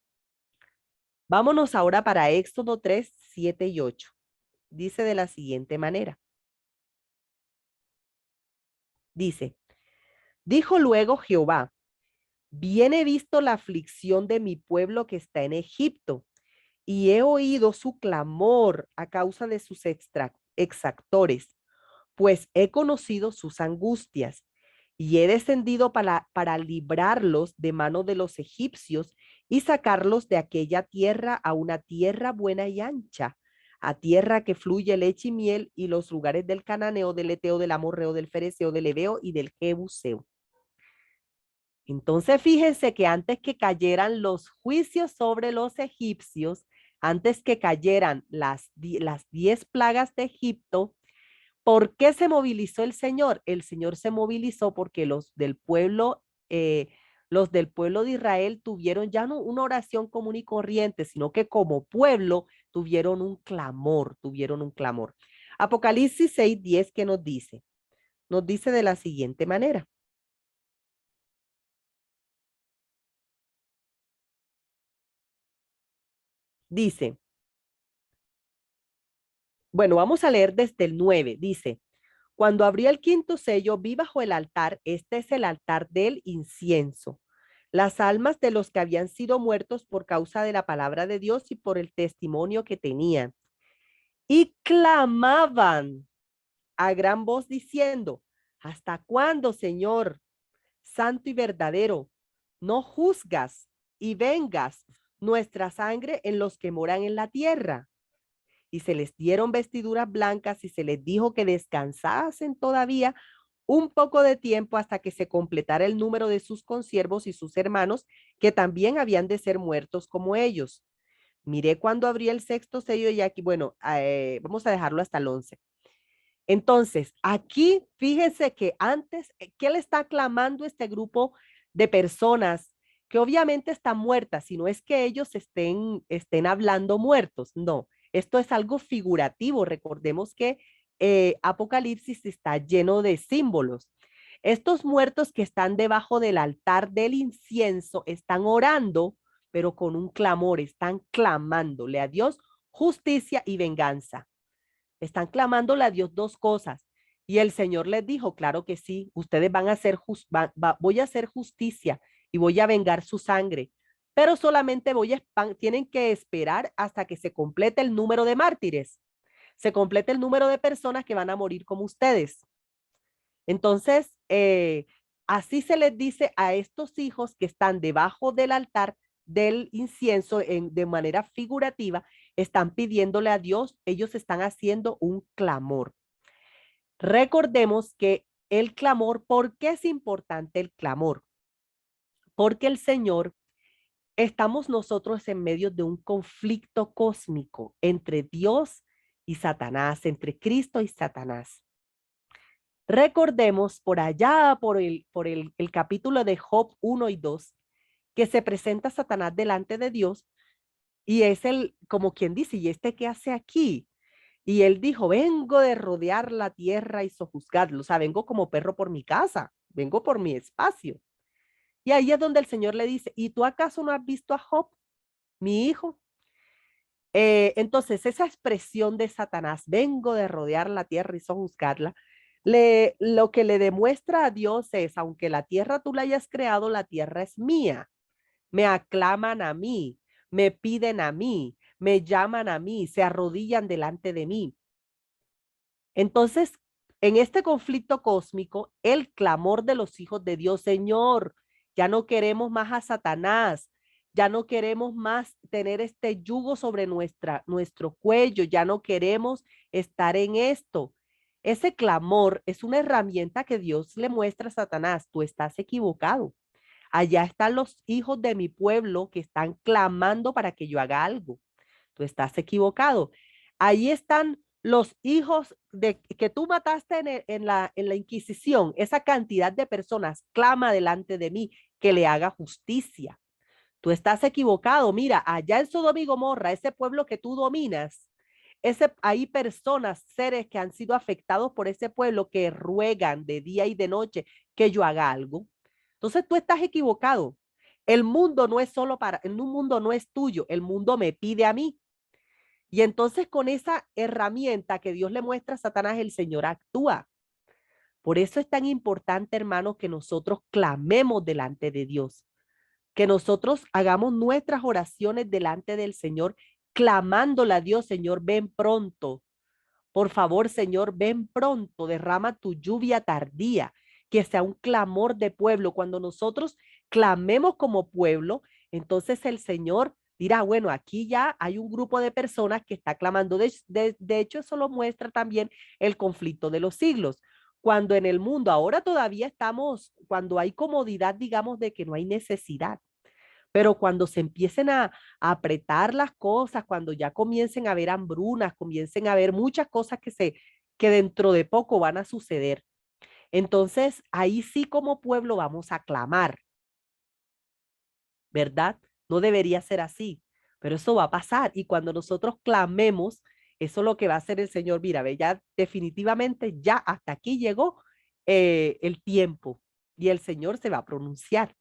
A: Vámonos ahora para Éxodo 3, 7 y 8. Dice de la siguiente manera. Dice, dijo luego Jehová, bien he visto la aflicción de mi pueblo que está en Egipto, y he oído su clamor a causa de sus exactores, pues he conocido sus angustias, y he descendido para librarlos de mano de los egipcios y sacarlos de aquella tierra a una tierra buena y ancha, a tierra que fluye leche y miel, y los lugares del cananeo, del eteo, del amorreo, del fereceo, del heveo y del jebuseo. Entonces, fíjense que antes que cayeran los juicios sobre los egipcios, antes que cayeran las 10 plagas de Egipto, ¿por qué se movilizó el Señor? El Señor se movilizó porque los del pueblo de Israel tuvieron ya no una oración común y corriente, sino que como pueblo tuvieron un clamor, Apocalipsis 6:10, ¿qué nos dice? Nos dice de la siguiente manera. Dice, bueno, vamos a leer desde el 9. Dice, cuando abrió el quinto sello, vi bajo el altar, este es el altar del incienso, las almas de los que habían sido muertos por causa de la palabra de Dios y por el testimonio que tenían. Y clamaban a gran voz diciendo, ¿hasta cuándo, Señor, santo y verdadero, no juzgas y vengas nuestra sangre en los que moran en la tierra? Y se les dieron vestiduras blancas y se les dijo que descansasen todavía un poco de tiempo hasta que se completara el número de sus consiervos y sus hermanos, que también habían de ser muertos como ellos. Miré cuando abrí el sexto sello y aquí, bueno, vamos a dejarlo hasta el 11. Entonces, aquí fíjense que antes, ¿qué le está clamando este grupo de personas que obviamente están muertas? Si no es que ellos estén hablando muertos, no. Esto es algo figurativo. Recordemos que Apocalipsis está lleno de símbolos. Estos muertos que están debajo del altar del incienso están orando, pero con un clamor, están clamándole a Dios justicia y venganza. Están clamándole a Dios dos cosas. Y el Señor les dijo, claro que sí, ustedes van a hacer, voy a hacer justicia y voy a vengar su sangre, pero solamente tienen que esperar hasta que se complete el número de mártires, se complete el número de personas que van a morir como ustedes. Entonces, así se les dice a estos hijos que están debajo del altar del incienso de manera figurativa, están pidiéndole a Dios, ellos están haciendo un clamor. Recordemos que el clamor, ¿por qué es importante el clamor? Porque el Señor, estamos nosotros en medio de un conflicto cósmico entre Dios y Satanás, entre Cristo y Satanás. Recordemos por allá, por el capítulo de Job 1 y 2, que se presenta Satanás delante de Dios y es como quien dice, ¿y este qué hace aquí? Y él dijo, vengo de rodear la tierra y sojuzgarlo. O sea, vengo como perro por mi casa, vengo por mi espacio. Y ahí es donde el Señor le dice, ¿y tú acaso no has visto a Job, mi hijo? Entonces, esa expresión de Satanás, vengo de rodear la tierra y sojuzgarla, lo que le demuestra a Dios es, aunque la tierra tú la hayas creado, la tierra es mía. Me aclaman a mí, me piden a mí, me llaman a mí, se arrodillan delante de mí. Entonces, en este conflicto cósmico, el clamor de los hijos de Dios, Señor, ya no queremos más a Satanás, ya no queremos más tener este yugo sobre nuestro cuello, ya no queremos estar en esto. Ese clamor es una herramienta que Dios le muestra a Satanás, tú estás equivocado. Allá están los hijos de mi pueblo que están clamando para que yo haga algo. Tú estás equivocado. Ahí están los hijos que tú mataste en la Inquisición. Esa cantidad de personas clama delante de mí que le haga justicia. Tú estás equivocado. Mira, allá en Sodoma y Gomorra, ese pueblo que tú dominas, hay personas, seres que han sido afectados por ese pueblo que ruegan de día y de noche que yo haga algo. Entonces tú estás equivocado. El mundo no es un mundo no es tuyo, el mundo me pide a mí. Y entonces con esa herramienta que Dios le muestra a Satanás, el Señor actúa. Por eso es tan importante, hermanos, que nosotros clamemos delante de Dios, que nosotros hagamos nuestras oraciones delante del Señor, clamándole a Dios, Señor, ven pronto. Por favor, Señor, ven pronto, derrama tu lluvia tardía, que sea un clamor de pueblo. Cuando nosotros clamemos como pueblo, entonces el Señor dirá, bueno, aquí ya hay un grupo de personas que está clamando. De hecho, eso lo muestra también el conflicto de los siglos. Cuando en el mundo ahora todavía estamos, cuando hay comodidad, digamos, de que no hay necesidad. Pero cuando se empiecen a apretar las cosas, cuando ya comiencen a haber hambrunas, comiencen a haber muchas cosas que dentro de poco van a suceder. Entonces, ahí sí como pueblo vamos a clamar, ¿verdad? No debería ser así, pero eso va a pasar. Y cuando nosotros clamemos, eso es lo que va a hacer el Señor. Mira, ve, ya definitivamente ya hasta aquí llegó el tiempo y el Señor se va a pronunciar.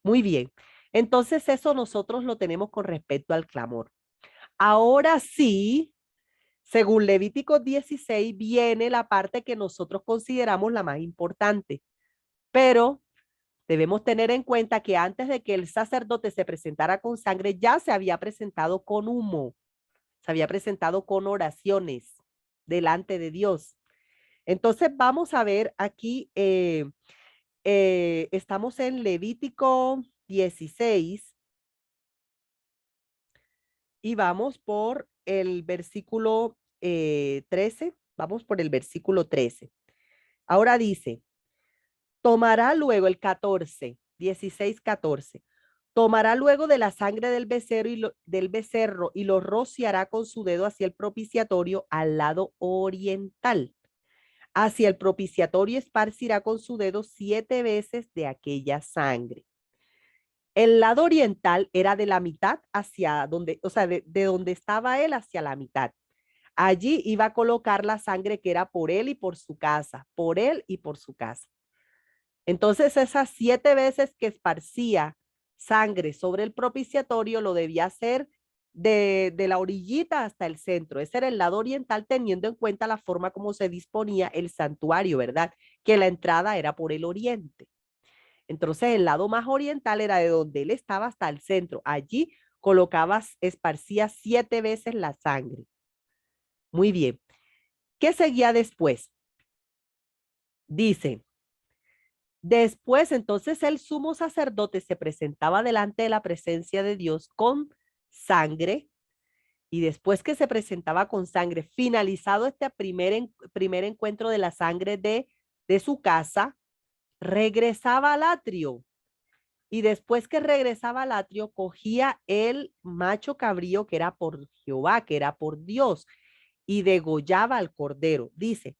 A: Muy bien. Entonces eso nosotros lo tenemos con respecto al clamor. Ahora sí, según Levítico 16, viene la parte que nosotros consideramos la más importante. Pero debemos tener en cuenta que antes de que el sacerdote se presentara con sangre, ya se había presentado con humo, se había presentado con oraciones delante de Dios. Entonces vamos a ver aquí, estamos en Levítico 16 y vamos por el versículo 13, vamos por el versículo 13. Ahora dice, tomará luego el 14, 16, 14. Tomará luego de la sangre del becerro y lo rociará con su dedo hacia el propiciatorio al lado oriental. Hacia el propiciatorio esparcirá con su dedo 7 veces de aquella sangre. El lado oriental era de la mitad hacia donde, o sea, de donde estaba él hacia la mitad. Allí iba a colocar la sangre que era por él y por su casa, por él y por su casa. Entonces esas 7 veces que esparcía sangre sobre el propiciatorio lo debía hacer de la orillita hasta el centro. Ese era el lado oriental, teniendo en cuenta la forma como se disponía el santuario, ¿verdad? Que la entrada era por el oriente. Entonces, el lado más oriental era de donde él estaba hasta el centro. Allí colocabas, esparcía 7 veces la sangre. Muy bien. ¿Qué seguía después? Dice, después entonces el sumo sacerdote se presentaba delante de la presencia de Dios con sangre, y después que se presentaba con sangre, finalizado este primer encuentro de la sangre de su casa, regresaba al atrio. Y después que regresaba al atrio, cogía el macho cabrío que era por Jehová, que era por Dios, y degollaba al cordero. Dice,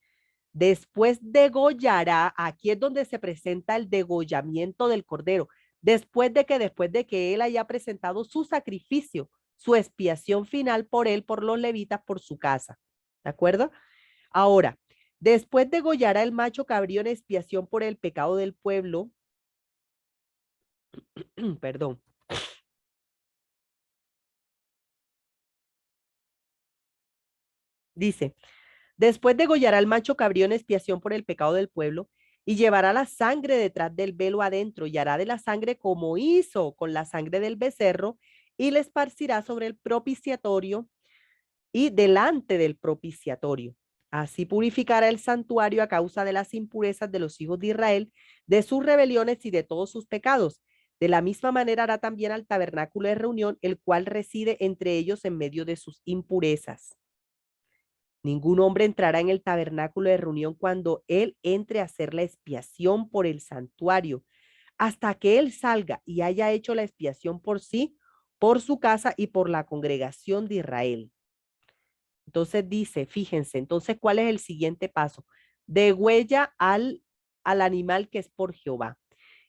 A: después degollará, aquí es donde se presenta el degollamiento del cordero, después de que él haya presentado su sacrificio, su expiación final por él, por los levitas, por su casa. ¿De acuerdo? Ahora, después degollará el macho cabrío en expiación por el pecado del pueblo. Perdón. Dice, después degollará el macho cabrío en expiación por el pecado del pueblo y llevará la sangre detrás del velo adentro y hará de la sangre como hizo con la sangre del becerro y la esparcirá sobre el propiciatorio y delante del propiciatorio. Así purificará el santuario a causa de las impurezas de los hijos de Israel, de sus rebeliones y de todos sus pecados. De la misma manera hará también al tabernáculo de reunión, el cual reside entre ellos en medio de sus impurezas. Ningún hombre entrará en el tabernáculo de reunión cuando él entre a hacer la expiación por el santuario, hasta que él salga y haya hecho la expiación por sí, por su casa y por la congregación de Israel. Entonces dice, fíjense, entonces, ¿cuál es el siguiente paso? Degüella al animal que es por Jehová.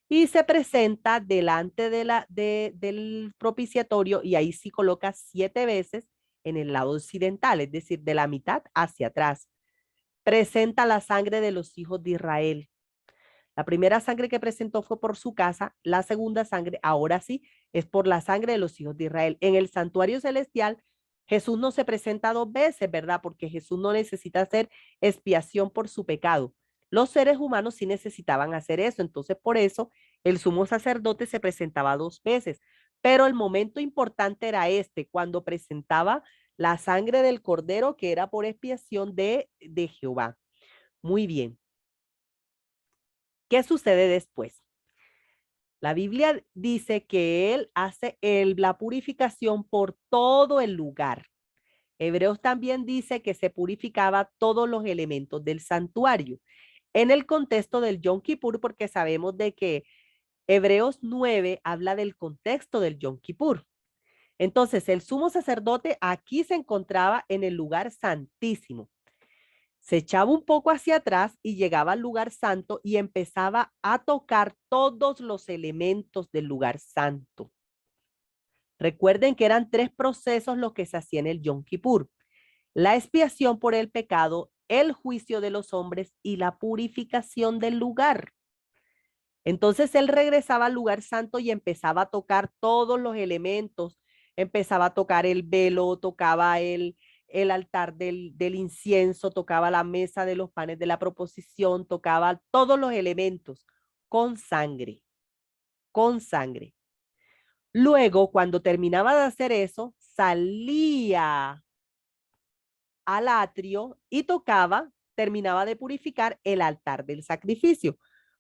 A: Y se presenta delante del propiciatorio y ahí sí coloca 7 veces en el lado occidental, es decir, de la mitad hacia atrás. Presenta la sangre de los hijos de Israel. La primera sangre que presentó fue por su casa, la segunda sangre, ahora sí, es por la sangre de los hijos de Israel. En el santuario celestial, Jesús no se presenta 2 veces, ¿verdad? Porque Jesús no necesita hacer expiación por su pecado. Los seres humanos sí necesitaban hacer eso, entonces por eso el sumo sacerdote se presentaba 2 veces, pero el momento importante era este, cuando presentaba la sangre del cordero que era por expiación de Jehová. Muy bien. ¿Qué sucede después? La Biblia dice que él hace la purificación por todo el lugar. Hebreos también dice que se purificaba todos los elementos del santuario. En el contexto del Yom Kippur, porque sabemos de que Hebreos 9 habla del contexto del Yom Kippur. Entonces, el sumo sacerdote aquí se encontraba en el lugar santísimo. Se echaba un poco hacia atrás y llegaba al lugar santo y empezaba a tocar todos los elementos del lugar santo. Recuerden que eran 3 procesos los que se hacían en el Yom Kippur: la expiación por el pecado, el juicio de los hombres y la purificación del lugar. Entonces él regresaba al lugar santo y empezaba a tocar todos los elementos, empezaba a tocar el velo, tocaba el altar del incienso, tocaba la mesa de los panes de la proposición, tocaba todos los elementos con sangre, con sangre. Luego, cuando terminaba de hacer eso, salía al atrio y tocaba, terminaba de purificar el altar del sacrificio.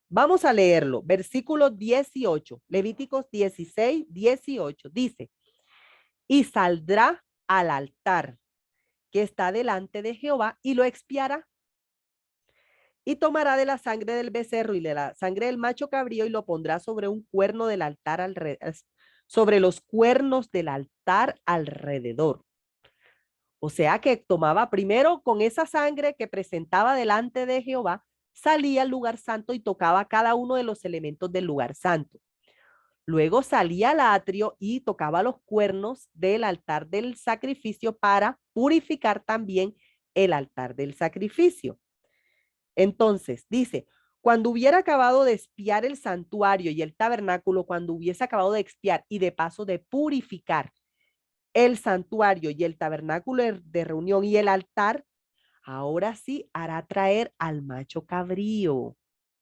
A: Vamos a leerlo, versículo 18, Levíticos 16, 18, dice, y saldrá al altar que está delante de Jehová y lo expiará. Y tomará de la sangre del becerro y de la sangre del macho cabrío y lo pondrá sobre un cuerno del altar, sobre los cuernos del altar alrededor. O sea que tomaba primero con esa sangre que presentaba delante de Jehová, salía al lugar santo y tocaba cada uno de los elementos del lugar santo. Luego salía al atrio y tocaba los cuernos del altar del sacrificio para purificar también el altar del sacrificio. Entonces, dice, cuando hubiera acabado de expiar el santuario y el tabernáculo, cuando hubiese acabado de expiar y de paso de purificar el santuario y el tabernáculo de reunión y el altar, ahora sí hará traer al macho cabrío.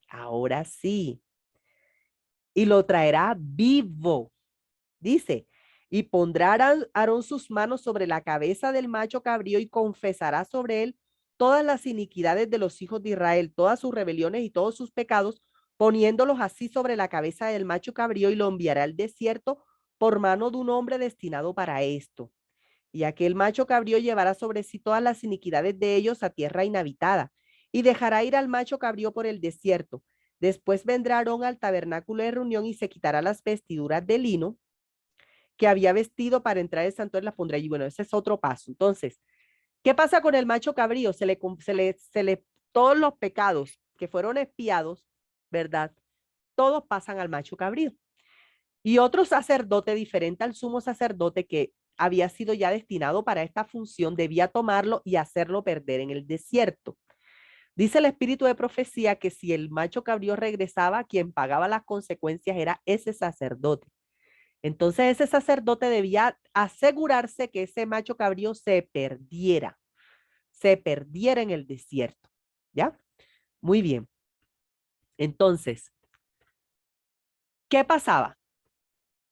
A: Ahora sí. Y lo traerá vivo. Dice, y pondrá Aarón sus manos sobre la cabeza del macho cabrío y confesará sobre él todas las iniquidades de los hijos de Israel, todas sus rebeliones y todos sus pecados, poniéndolos así sobre la cabeza del macho cabrío y lo enviará al desierto por mano de un hombre destinado para esto. Y aquel macho cabrío llevará sobre sí todas las iniquidades de ellos a tierra inhabitada y dejará ir al macho cabrío por el desierto. Después vendrá Aarón al tabernáculo de reunión y se quitará las vestiduras de lino que había vestido para entrar al santuario, las pondrá allí. Bueno, ese es otro paso. Entonces, ¿qué pasa con el macho cabrío? Todos los pecados que fueron expiados, ¿verdad? Todos pasan al macho cabrío. Y otro sacerdote diferente al sumo sacerdote que había sido ya destinado para esta función, debía tomarlo y hacerlo perder en el desierto. Dice el espíritu de profecía que si el macho cabrío regresaba, quien pagaba las consecuencias era ese sacerdote. Entonces ese sacerdote debía asegurarse que ese macho cabrío se perdiera en el desierto. ¿Ya? Muy bien. Entonces, ¿qué pasaba?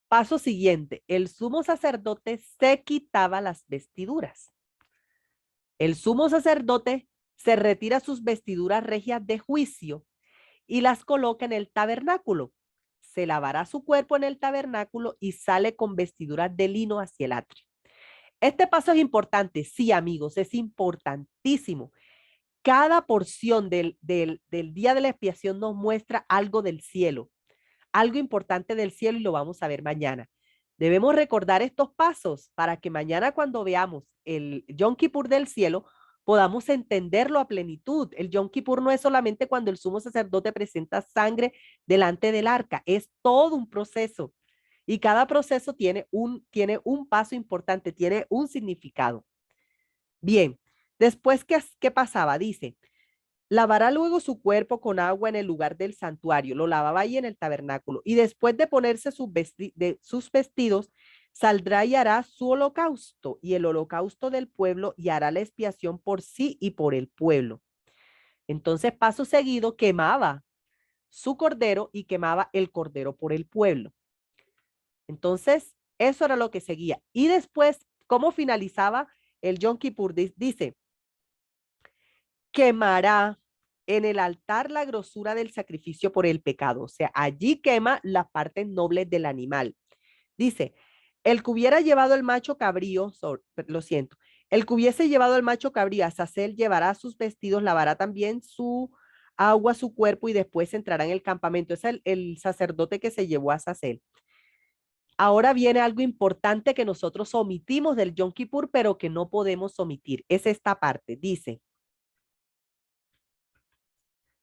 A: Paso siguiente, el sumo sacerdote se quitaba las vestiduras. El sumo sacerdote se retira sus vestiduras regias de juicio y las coloca en el tabernáculo. Se lavará su cuerpo en el tabernáculo y sale con vestiduras de lino hacia el atrio. Este paso es importante, sí, amigos, es importantísimo. Cada porción del día de la expiación nos muestra algo del cielo, algo importante del cielo y lo vamos a ver mañana. Debemos recordar estos pasos para que mañana cuando veamos el Yom Kippur del cielo podamos entenderlo a plenitud. El Yom Kippur no es solamente cuando el sumo sacerdote presenta sangre delante del arca, es todo un proceso. Y cada proceso tiene un paso importante, tiene un significado. Bien, después, ¿qué pasaba? Dice, lavará luego su cuerpo con agua en el lugar del santuario, lo lavaba ahí en el tabernáculo, y después de ponerse sus vestidos, saldrá y hará su holocausto y el holocausto del pueblo y hará la expiación por sí y por el pueblo. Entonces, paso seguido, quemaba su cordero y quemaba el cordero por el pueblo. Entonces, eso era lo que seguía. Y después, ¿cómo finalizaba el Yom Kippur? Dice, quemará en el altar la grosura del sacrificio por el pecado. O sea, allí quema las partes nobles del animal. Dice, el que hubiera llevado el macho cabrío, lo siento, el que hubiese llevado el macho cabrío a Sacel llevará sus vestidos, lavará también su agua, su cuerpo y después entrará en el campamento. Es el sacerdote que se llevó a Sacel. Ahora viene algo importante que nosotros omitimos del Yom Kippur, pero que no podemos omitir. Es esta parte. Dice,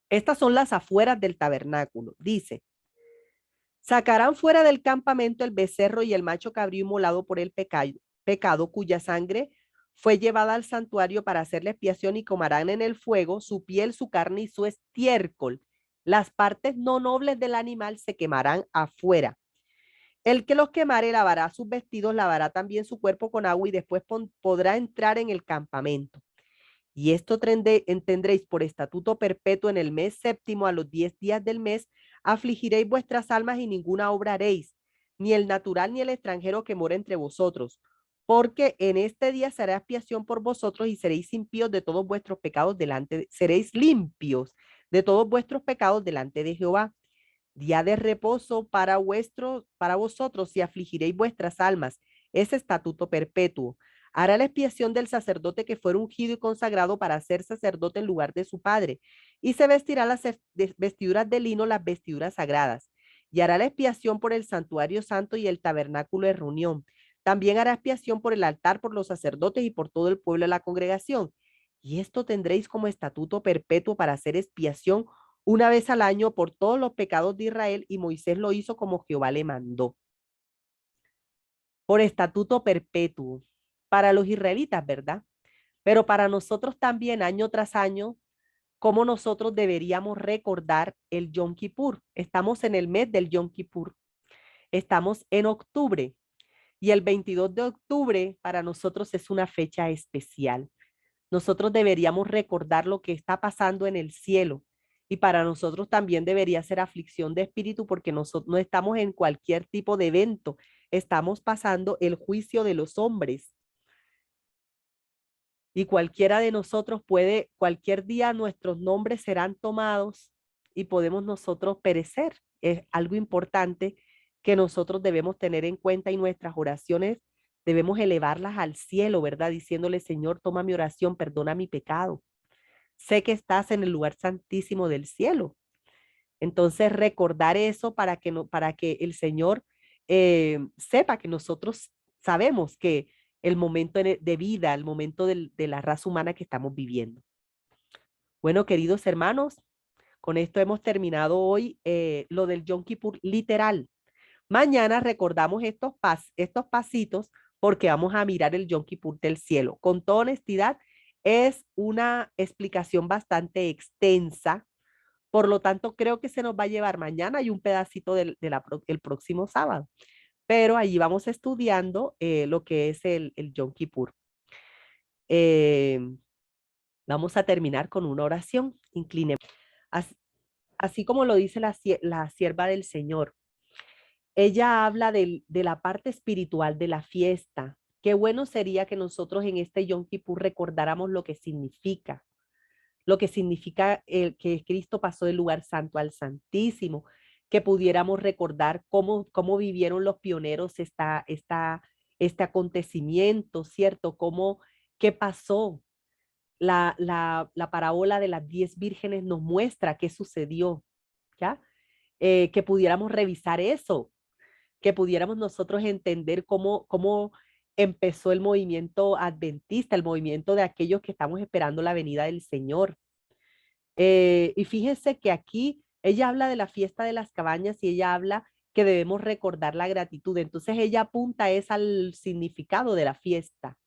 A: estas son las afueras del tabernáculo. Dice, sacarán fuera del campamento el becerro y el macho cabrío inmolado por el pecado cuya sangre fue llevada al santuario para hacer la expiación y comerán en el fuego su piel, su carne y su estiércol. Las partes no nobles del animal se quemarán afuera. El que los quemare lavará sus vestidos, lavará también su cuerpo con agua y después podrá entrar en el campamento. Y esto tendréis por estatuto perpetuo en el mes séptimo a los 10 días del mes, afligiréis vuestras almas y ninguna obra haréis, ni el natural ni el extranjero que mora entre vosotros, porque en este día será expiación por vosotros y seréis limpios de todos vuestros pecados seréis limpios de todos vuestros pecados delante de Jehová. Día de reposo para vosotros y afligiréis vuestras almas. Es estatuto perpetuo. Hará la expiación del sacerdote que fuera ungido y consagrado para ser sacerdote en lugar de su padre, y se vestirá las vestiduras de lino, las vestiduras sagradas, y hará la expiación por el santuario santo y el tabernáculo de reunión. También hará expiación por el altar, por los sacerdotes y por todo el pueblo de la congregación. Y esto tendréis como estatuto perpetuo para hacer expiación una vez al año por todos los pecados de Israel, y Moisés lo hizo como Jehová le mandó. Por estatuto perpetuo para los israelitas, ¿verdad? Pero para nosotros también, año tras año, cómo nosotros deberíamos recordar el Yom Kippur. Estamos en el mes del Yom Kippur. Estamos en octubre. Y el 22 de octubre para nosotros es una fecha especial. Nosotros deberíamos recordar lo que está pasando en el cielo. Y para nosotros también debería ser aflicción de espíritu porque nosotros no estamos en cualquier tipo de evento. Estamos pasando el juicio de los hombres. Y cualquiera de nosotros puede, cualquier día nuestros nombres serán tomados y podemos nosotros perecer. Es algo importante que nosotros debemos tener en cuenta y nuestras oraciones debemos elevarlas al cielo, ¿verdad? Diciéndole, Señor, toma mi oración, perdona mi pecado. Sé que estás en el lugar santísimo del cielo. Entonces, recordar eso para que, no, para que el Señor sepa que nosotros sabemos que el momento de vida, el momento de la raza humana que estamos viviendo. Bueno, queridos hermanos, con esto hemos terminado hoy lo del Yom Kippur literal. Mañana recordamos estos pasitos porque vamos a mirar el Yom Kippur del cielo. Con toda honestidad, es una explicación bastante extensa. Por lo tanto, creo que se nos va a llevar mañana y un pedacito del próximo sábado. Pero allí vamos estudiando lo que es el Yom Kippur. Vamos a terminar con una oración. Inclinemos. Así como lo dice la sierva del Señor. Ella habla de la parte espiritual de la fiesta. Qué bueno sería que nosotros en este Yom Kippur recordáramos lo que significa que Cristo pasó del lugar santo al santísimo, que pudiéramos recordar cómo vivieron los pioneros este acontecimiento, ¿cierto? ¿Qué pasó? La parábola de las 10 vírgenes nos muestra qué sucedió, ¿ya? Que pudiéramos revisar eso, que pudiéramos nosotros entender cómo empezó el movimiento adventista, el movimiento de aquellos que estamos esperando la venida del Señor. Y fíjense que aquí ella habla de la fiesta de las cabañas y ella habla que debemos recordar la gratitud. Entonces ella apunta es al significado de la fiesta.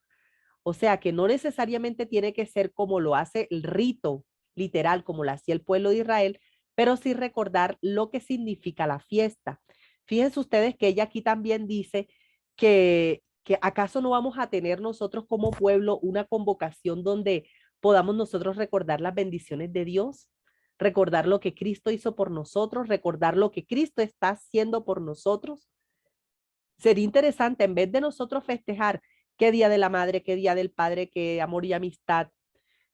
A: O sea que no necesariamente tiene que ser como lo hace el rito literal, como lo hacía el pueblo de Israel, pero sí recordar lo que significa la fiesta. Fíjense ustedes que ella aquí también dice que acaso no vamos a tener nosotros como pueblo una convocación donde podamos nosotros recordar las bendiciones de Dios, recordar lo que Cristo hizo por nosotros, recordar lo que Cristo está haciendo por nosotros. Sería interesante, en vez de nosotros festejar qué día de la madre, qué día del padre, qué amor y amistad,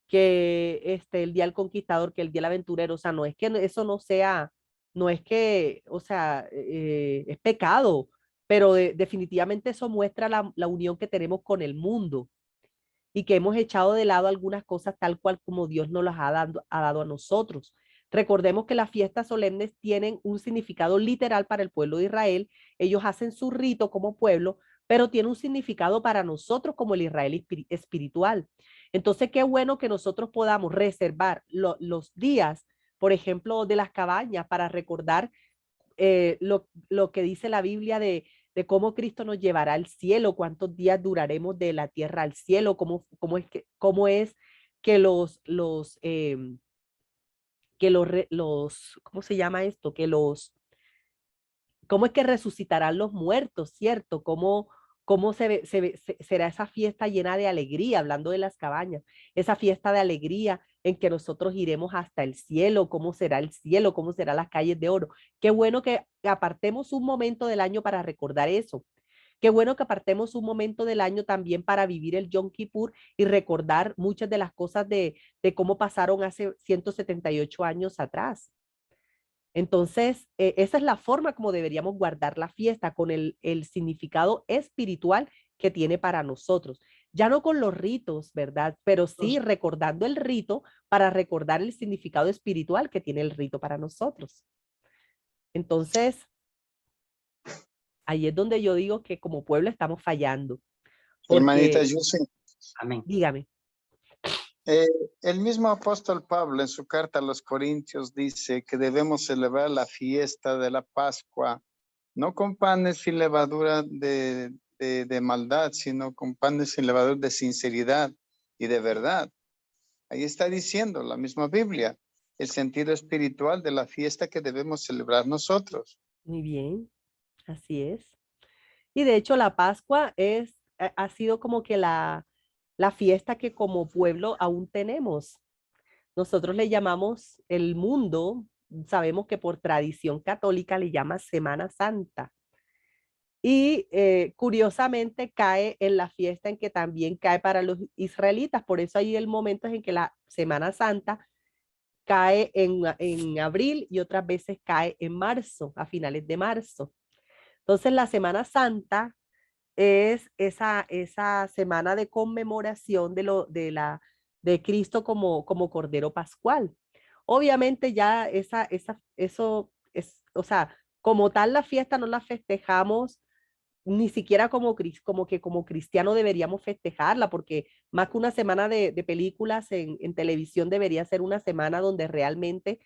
A: que el día del conquistador, que el día del aventurero, o sea, no es que eso no sea, no es que, o sea, es pecado, pero definitivamente eso muestra la unión que tenemos con el mundo y que hemos echado de lado algunas cosas tal cual como Dios nos las ha dado a nosotros. Recordemos que las fiestas solemnes tienen un significado literal para el pueblo de Israel. Ellos hacen su rito como pueblo, pero tiene un significado para nosotros como el Israel espiritual. Entonces, qué bueno que nosotros podamos reservar los días, por ejemplo, de las cabañas para recordar lo que dice la Biblia de cómo Cristo nos llevará al cielo, cuántos días duraremos de la tierra al cielo, cómo es que ¿cómo se llama esto? ¿Cómo es que resucitarán los muertos, cierto? ¿Cómo será esa fiesta llena de alegría, hablando de las cabañas, esa fiesta de alegría en que nosotros iremos hasta el cielo, cómo será el cielo, cómo serán las calles de oro? Qué bueno que apartemos un momento del año para recordar eso. Qué bueno que apartemos un momento del año también para vivir el Yom Kippur y recordar muchas de las cosas de cómo pasaron hace 178 años atrás. Entonces, esa es la forma como deberíamos guardar la fiesta, con el significado espiritual que tiene para nosotros. Ya no con los ritos, ¿verdad? Pero sí recordando el rito para recordar el significado espiritual que tiene el rito para nosotros. Entonces, ahí es donde yo digo que como pueblo estamos fallando.
B: Hermanita
A: Porque,
B: Yusi,
E: Amén.
A: dígame.
B: el mismo apóstol Pablo en su carta a los Corintios dice que debemos celebrar la fiesta de la Pascua, no con panes sin levadura de maldad, sino con panes sin levadura de sinceridad y de verdad. Ahí está diciendo la misma Biblia el sentido espiritual de la fiesta que debemos celebrar nosotros.
A: Muy bien, así es. Y de hecho la Pascua ha sido como que la fiesta que como pueblo aún tenemos. Nosotros le llamamos el mundo, sabemos que por tradición católica le llama Semana Santa. Y curiosamente cae en la fiesta en que también cae para los israelitas. Por eso hay el momento en que la Semana Santa cae en abril y otras veces cae en marzo, a finales de marzo. Entonces la Semana Santa es esa semana de conmemoración de Cristo como Cordero Pascual. Obviamente ya eso es, o sea, como tal la fiesta no la festejamos ni siquiera como cristiano deberíamos festejarla, porque más que una semana de películas en televisión debería ser una semana donde realmente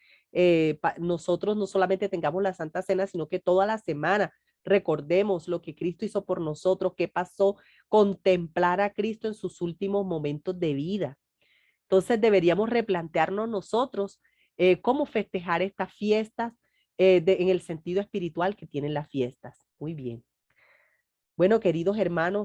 A: nosotros no solamente tengamos la Santa Cena, sino que toda la semana recordemos lo que Cristo hizo por nosotros, qué pasó, contemplar a Cristo en sus últimos momentos de vida. Entonces deberíamos replantearnos nosotros cómo festejar estas fiestas en el sentido espiritual que tienen las fiestas. Muy bien. Bueno, queridos hermanos,